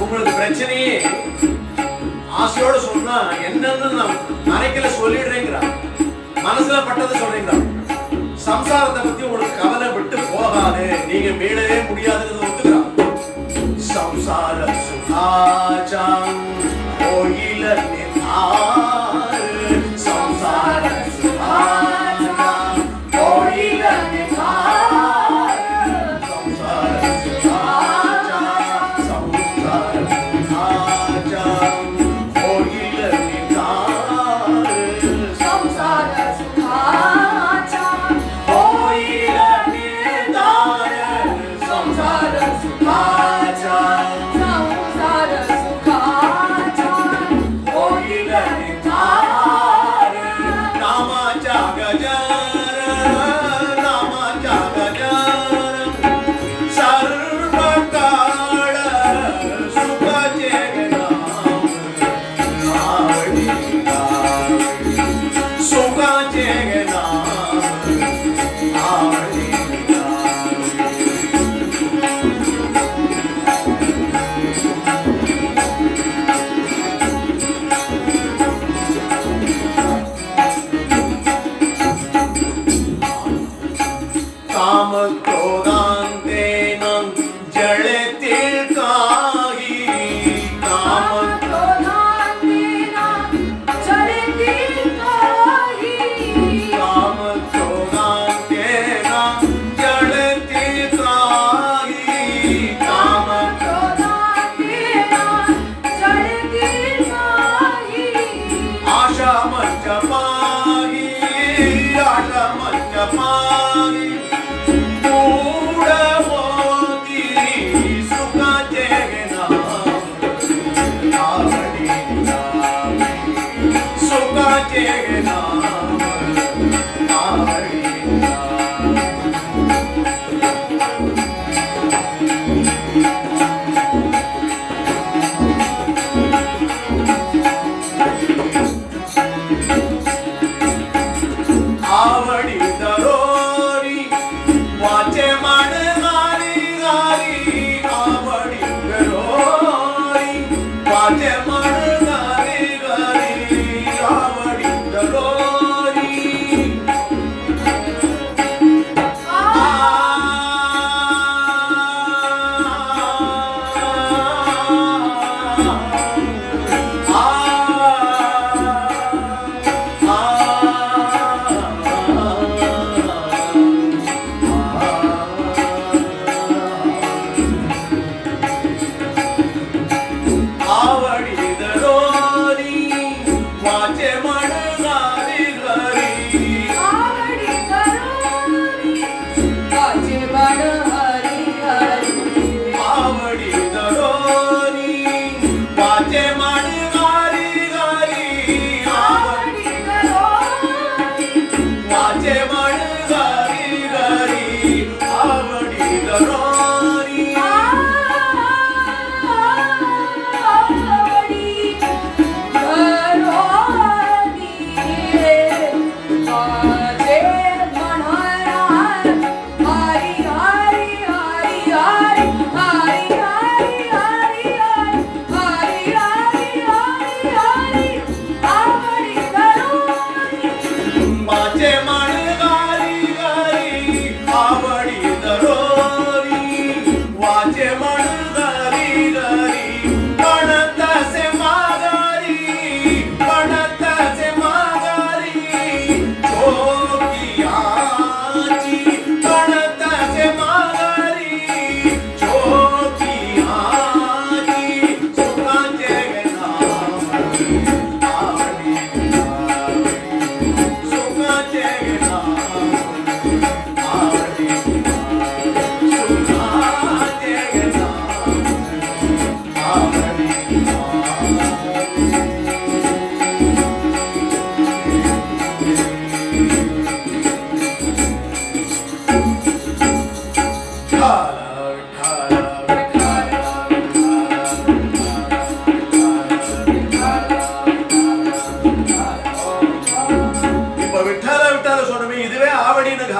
உங்களுக்கு பிரச்சனையே ஆசையோட சொன்னா என்னன்னு நான் மறைக்கல சொல்லிடுறேங்கிறான், மனசுல பட்டதை சொல்றீங்களா? சம்சாரத்தை பத்தி உங்களுக்கு கவலை விட்டு போகாது, நீங்க மீளவே முடியாதுன்னு ஒத்துக்கிறான். சம்சார சுகாச்சாம் கோயில நிதாரு, சம்சார சுகாச்சாம் கோயில நிதாரு, சம்சார சுகாச்சாம் சம்சார சுகாச்சாம் கோயில நிதாரு, சம்சார சுகாச்சாம் கோயில நிதாரு, சம்சார சுகாச்சாம் संसार सुखाचार கோயில நிதாரு, நாமாச்சா கஜார நாமாச்சா கஜார சர்வகால சுக ஜெகநாம ஆவடி சுக ஜெகநாம ஆவடி काम क्रोधान्तेन जळेतील काही, काम क्रोधान्तेना जळेतील काही, काम क्रोधान्तेन जळेतील काही, काम क्रोधान्तेना जळेतील काही, आशा मंच पाही, आशा मंच पाही, मूढ मोती सुखाचे नाम आवडी नाम, सुखाचे नाम आवडी नाम. आवडी दरोरी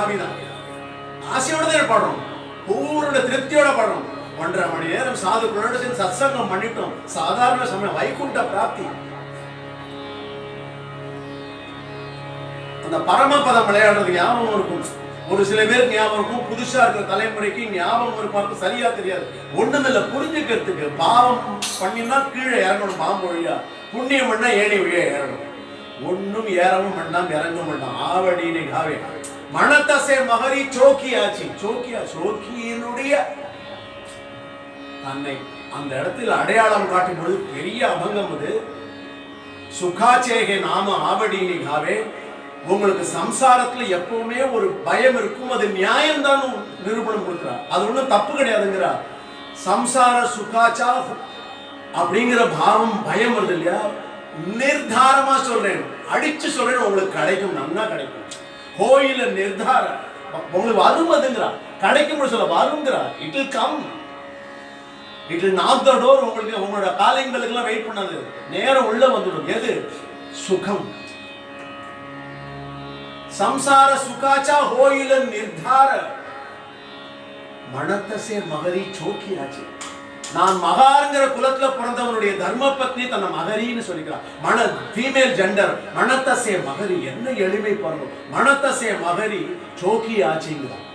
காவிதான். ஆசையோட தான் பாடுறோம், பூர்ண திருப்தியோட பாடுறோம். 1.5 மணி நேரம் சாதுக்களோட சேர்ந்து சத்சங்கம் பண்ணிட்டோம். சாதாரண சமயம், வைகுண்ட பிராப்தி. அந்த பரமபதம் விளையாடுறது ஞாபகம் இருக்கும். ஒரு சில பேருக்கு ஞாபகம் இருக்கும், புதுசா இருக்கிற தலைமுறைக்கு ஞாபகம் இருக்கும், சரியா தெரியாது. ஒண்ணுமில்ல, புரிஞ்சுக்கிறதுக்கு. பாவம் பண்ணினா கீழே இறங்கணும் பாம்பு வழியா, புண்ணியம் பண்ணா ஏணி வழியா ஏறணும். ஒன்னும் ஏறவும் வேண்டாம் இறங்கவும் வேண்டாம். ஆவடினை காவே மணத்தசை மகரி சோக்கியாச்சு. சோக்கியினுடைய தன்னை அந்த இடத்தில் அடையாளம் காட்டும் பொழுது பெரிய அபங்கம் அது. சுகாச்சேகே நாம ஆவடினை காவே. உங்களுக்கு சம்சாரத்துல எப்பவுமே ஒரு பயம் இருக்கும், அது நியாயம்தான் நிரூபணம் கொடுக்கிறார். அது ஒண்ணும் தப்பு கிடையாதுங்கிறார். சம்சார சுகாச்சா அப்படிங்கிற பாவம் பயம் வருது இல்லையா, நிர்தாரமா சொல்றேன், அடிச்சு சொல்றேன், உங்களுக்கு கிடைக்கும், நன்னா கிடைக்கும். கோயில நிர்தார உங்களுக்கு வரும், அதுங்கிறார். கிடைக்கும் சொல்ல வருங்கிறார். It will come, it will knock the door. உங்களுக்கு உங்களோட காலிங்களுக்கு எல்லாம் வெயிட் பண்ணாது, நேரம் உள்ள வந்துடும். எது? சுகம். संसार सुखाचा होईल निर्धार மணத்தசே மகரி சோக்கியாச்சு. நான் மகாருங்கிற குலத்துல பிறந்தவனுடைய தர்ம பத்னி தன்னை மகரின்னு சொல்லிக்கிறான். மண ஃபீமேல் ஜெண்டர். மணத்தசே மகரி, என்ன எளிமை பாருங்க. மணத்தசே மகரி சோக்கியாச்சுங்கிறான்.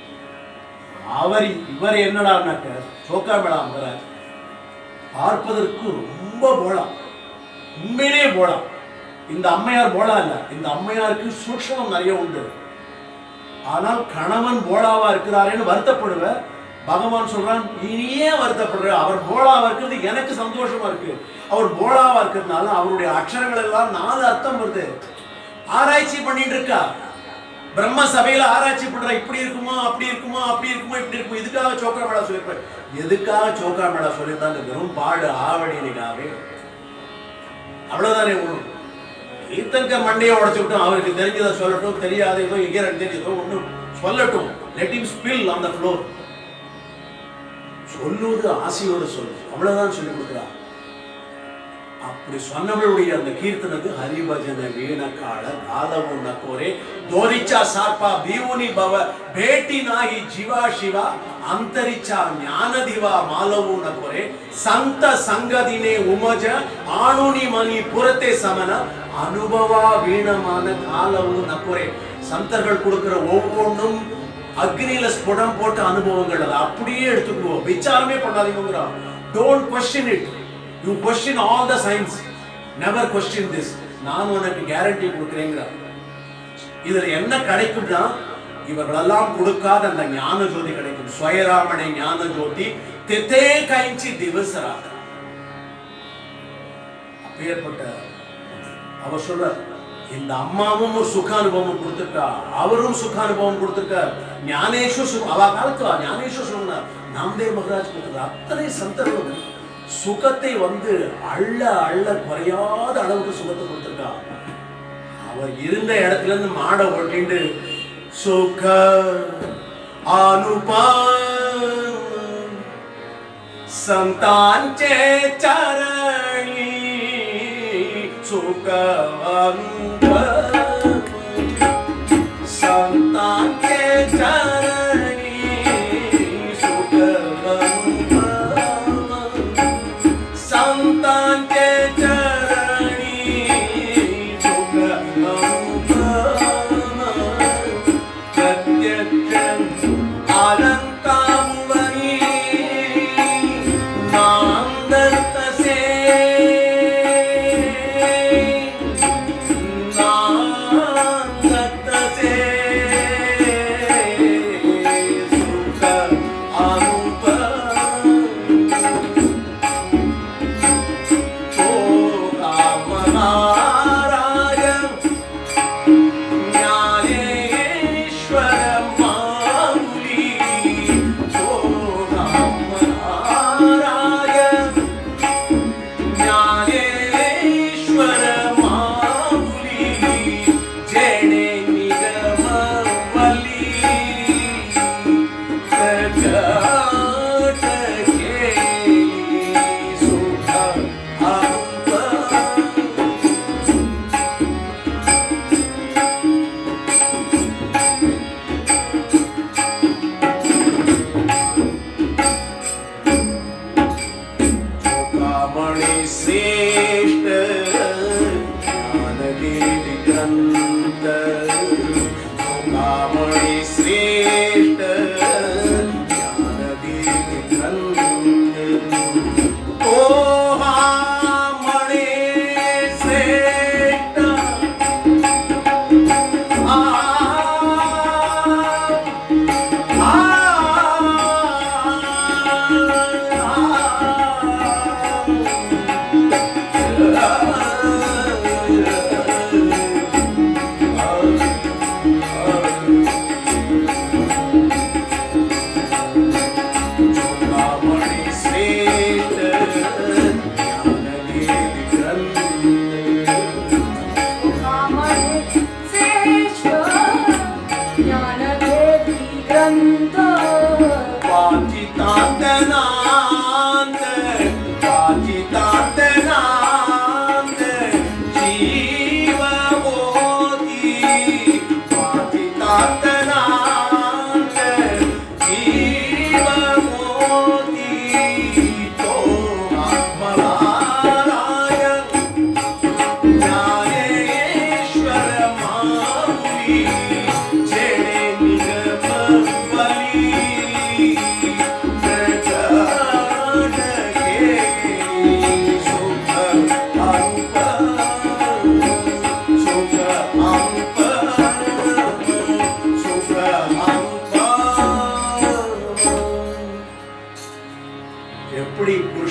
இவர் என்னடான்னாக்க சோக்காமேளா மகராஜ் பார்ப்பதற்கு ரொம்ப போலா, உண்மையிலே போலா. இந்த அம்மையார் போலா இல்ல, இந்த அம்மையாருக்கு சூக்ஷ்மம் நிறைய உண்டு. ஆனால் கணவன் போலாவா இருக்கிறாரேன்னு வருத்தப்படுவ. பகவான் சொல்றான், இனியே வருத்தப்படுற, அவர் போலாவா இருக்கிறது எனக்கு சந்தோஷமா இருக்கு. அவர் போலாவா இருக்கிறதுனால அவருடைய அக்ஷரங்கள் எல்லாம் 4 அர்த்தம் வருது. ஆராய்ச்சி பண்ணிட்டு இருக்கா. பிரம்ம சபையில ஆராய்ச்சி பண்ற, இப்படி இருக்குமா அப்படி இருக்குமா அப்படி இருக்குமா இப்படி இருக்கும். இதுக்காக சோக்கா மேளா சொல்லிருப்பாரு. எதுக்காக சோக்கா மேளா சொல்லியிருந்தாங்க? வெறும் பாடு ஆவடினிக்காவே, அவ்வளவுதானே. ஒண்ணும் ஈத்தன்க மண்டையை உடைச்சு விட்டோம். அவருக்கு தெரிஞ்சதை சொல்லட்டும், தெரியாத ஏதோ எங்கேயும் தெரிஞ்சதோ ஒன்றும் சொல்லட்டும். Let him spill on the floor. சொல்லுவது ஆசையோடு சொல்லு, அவ்வளவுதான் சொல்லி கொடுக்குறார். அப்படி சொன்னவளுடைய அந்த கீர்த்தனது ஹரிபஜன வீணக்கால காலவு நக்கோரே தோரிச்சா சார்பா பீவுனி பவ பேட்டி நாகி ஜீவா சிவா ಅಂತರಿಚಾ ಜ್ಞಾನದಿವ ಮಾಲವು ನಕೋರೆ ಸಂತ ಸಂಗದಿನೇ ಉಮಜ ಆಣುನಿ ಮನಿ ಪುರತೆ ಸಮನ ಅನುಭವ வீணமான காலவு நக்கோரே. சந்தர்கள் கொடுக்கிற ஒவ்வொன்றும் அக்னியில ஸ்புடம் போட்ட அனுபவங்கள். அதை அப்படியே எடுத்துக்குவோம், விசாரமே பண்ணாதீங்க. Don't question it, you question all the science, never question this. நான் உனக்கு கேரண்டி கொடுக்குறேங்கிற. இதுல என்ன கிடைக்கும்னா, இவர்களெல்லாம் கொடுக்காத அந்த ஞான ஜோதி கிடைக்கும். ஸ்வயராமனை ஞான ஜோதி தெத்தே கைஞ்சி திவசராக. அப்பேற்பட்ட அவர் சொல்ற, இந்த அம்மாவும் ஒரு சுக அனுபவம் கொடுத்திருக்கா, அவரும் சுக அனுபவம் கொடுத்திருக்க. ஞானேஸ்வர் அவ காலத்துல ஞானேஸ்வர் சொன்னார், நாம்தேவ் மகராஜ் கொடுத்திருக்க. அத்தனை சந்தர்ப்பம் சுகத்தை அள்ள அள்ள குறையாத அளவுக்கு சுகத்தை கொடுத்திருக்கா. அவர் இருந்த இடத்துல இருந்து மாட ஓட்டிண்டு சுக அனுபவ संतांचे चरणी सुख अनुभव संतांचे चरणी सुख अनुभव संतांचे चरणी सुख अनुभव प्रत्यक्ष अलंकामुवरी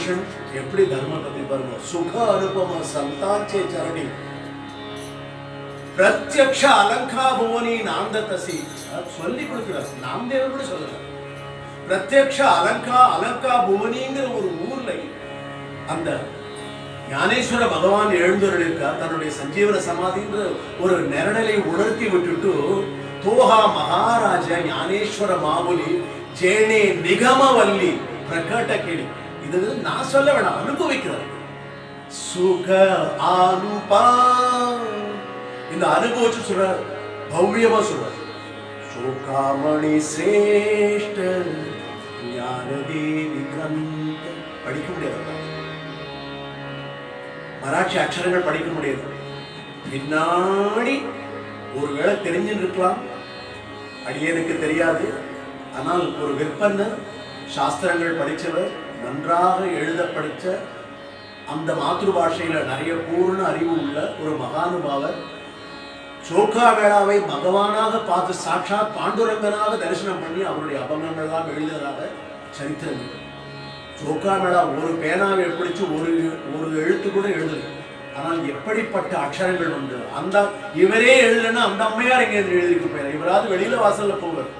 மனுஷன் எப்படி தர்ம பத்தி பாருங்க. சுக அனுபவ சந்தாச்சே சரணி பிரத்யக்ஷ அலங்கா புவனி நாந்ததசி சொல்லி கொடுக்கிறார். நாமதேவர் கூட சொல்லுறார். பிரத்யக்ஷ அலங்கா புவனிங்கிற ஒரு ஊர்ல அந்த ஞானேஸ்வர பகவான் எழுந்தருளிருக்கார். தன்னுடைய சஞ்சீவன சமாதின்ற ஒரு நிரடலை உணர்த்தி விட்டுட்டு தோஹா மகாராஜ ஞானேஸ்வர மாமுலி ஜேனே நிகமவல்லி பிரகட்ட கேளி. இது நான் சொல்ல வேணாம், அனுபவிக்கிறார். சுக அனுபா இந்த அனுபவிச்சு சொல்றார், பவ்யமா சொல்றார். சோகாமணி சிரேஷ்ட ஞானதேவி கிரந்த படிக்க முடியாது, மராட்சி அக்ஷரங்கள் படிக்க முடியாது. பின்னாடி ஒருவேளை தெரிஞ்சுன்னு இருக்கலாம், அடியனுக்கு தெரியாது. ஆனால் ஒரு விற்பனர், சாஸ்திரங்கள் படித்தவர், நன்றாக எழுத படித்த, அந்த மாத்ரு பாஷையில நிறைய பூர்ண அறிவு உள்ள ஒரு மகானுபாவர் சோகா வேளாவை பகவானாக பார்த்து சாட்சாத் பாண்டுரங்கனாக தரிசனம் பண்ணி அவருடைய அபங்கங்கள் எல்லாம் எழுதியதாக சரித்திரம். சோகா மேளா ஒரு பேனாவை பிடிச்சு ஒரு எழுத்து கூட எழுதல. ஆனால் எப்படிப்பட்ட அக்ஷரங்கள் உண்டு. அந்த இவரே எழுதுனா அந்த அம்மையார் எங்க எழுதிருக்கு போயிரு, இவராது வெளியில வாசல்ல போவார்.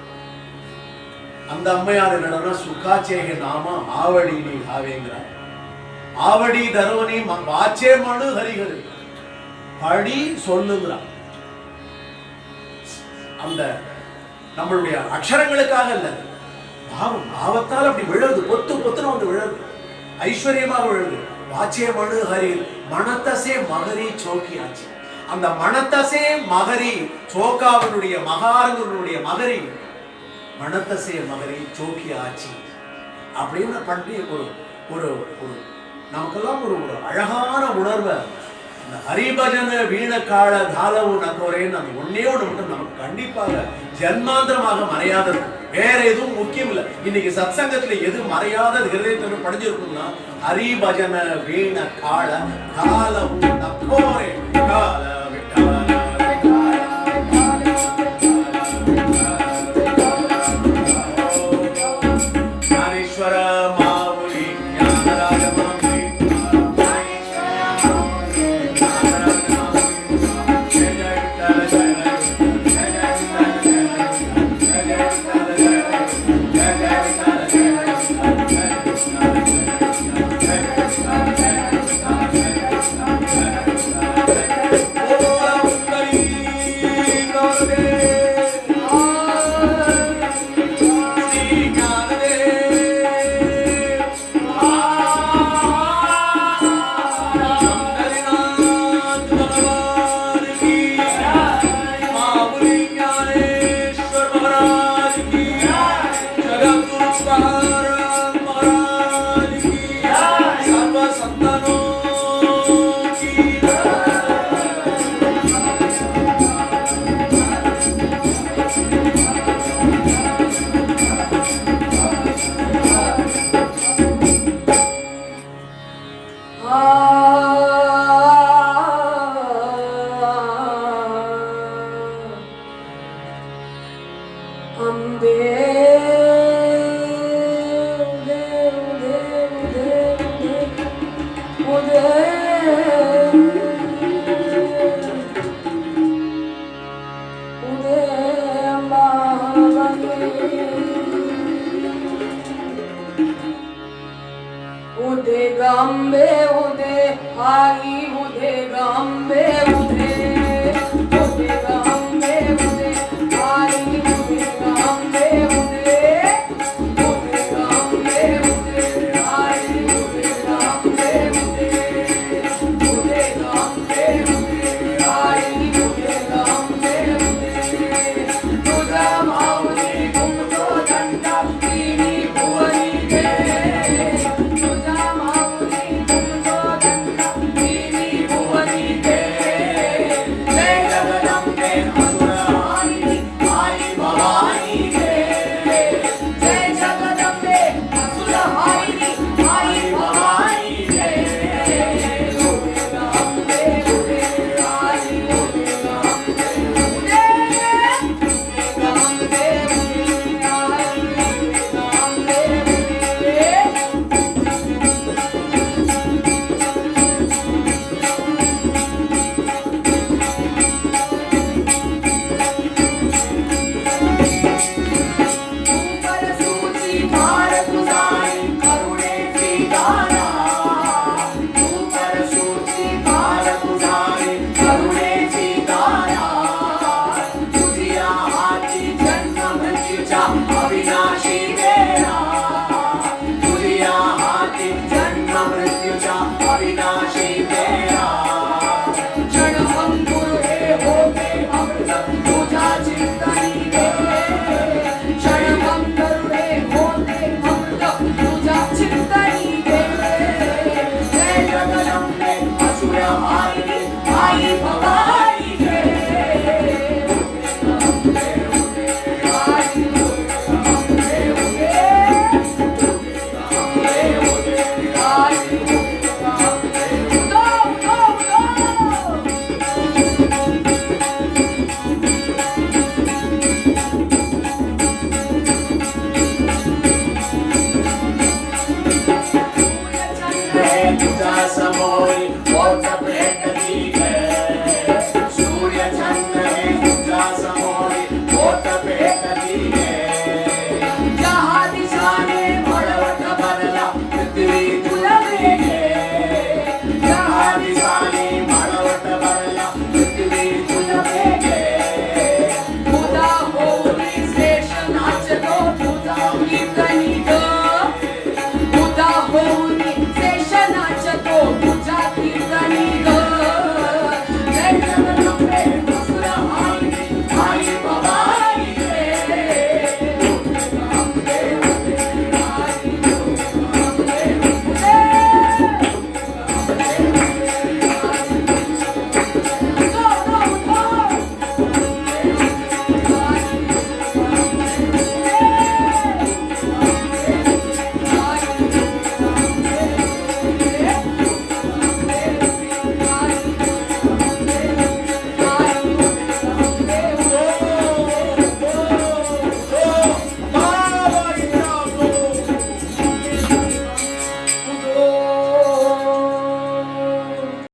அந்த அம்மையார் என்னன்னா சுகாச்சேக நாம ஆவடி நீ ஆவேங்கிறார். ஆவடி தருவனி வாச்சே மனு ஹரிஹரி படி சொல்லுங்கிறார். அந்த நம்மளுடைய அக்ஷரங்களுக்காக இல்ல, பாவம் பாவத்தால் அப்படி விழுது, பொத்து பொத்துன்னு வந்து விழுது, ஐஸ்வர்யமாக விழுது. வாச்சே மனு ஹரி மணத்தசே மகரி சோக்கி ஆச்சு. அந்த மணத்தசே மகரி சோக்காவினுடைய மகாரங்களுடைய மகரி மணத்தசே மகரி சோக்கி ஆச்சு அப்படின்னு பண்ணி ஒரு ஒரு ஒரு நமக்கெல்லாம் ஒரு ஒரு அழகான உணர்வை இந்த ஹரிபஜன வீணக்கால தாலவு நக்கோரேன்னு அந்த ஒன்னே ஒன்று மட்டும் நமக்கு கண்டிப்பாக ஜன்மாந்திரமாக மறையாத வேற எதுவும் முக்கியம் இல்லை. இன்னைக்கு சத்சங்கத்துல எது மறையாத ஹிருதயத்தோடு படிஞ்சிருக்கும்னா ஹரிபஜன வீணக்கால தாலவு நக்கோரே கால अविनाशी तेरा तुझिया हाती जन्म मृत्यूचा अविनाशी तेरा क्षण अंकुर हे होते अमृत तुझा चिंतनी गे क्षण अंकुर हे होते अमृत तुझा चिंतनी गे जय जगदंबे असुर आई भवानी गे तुझा समोरी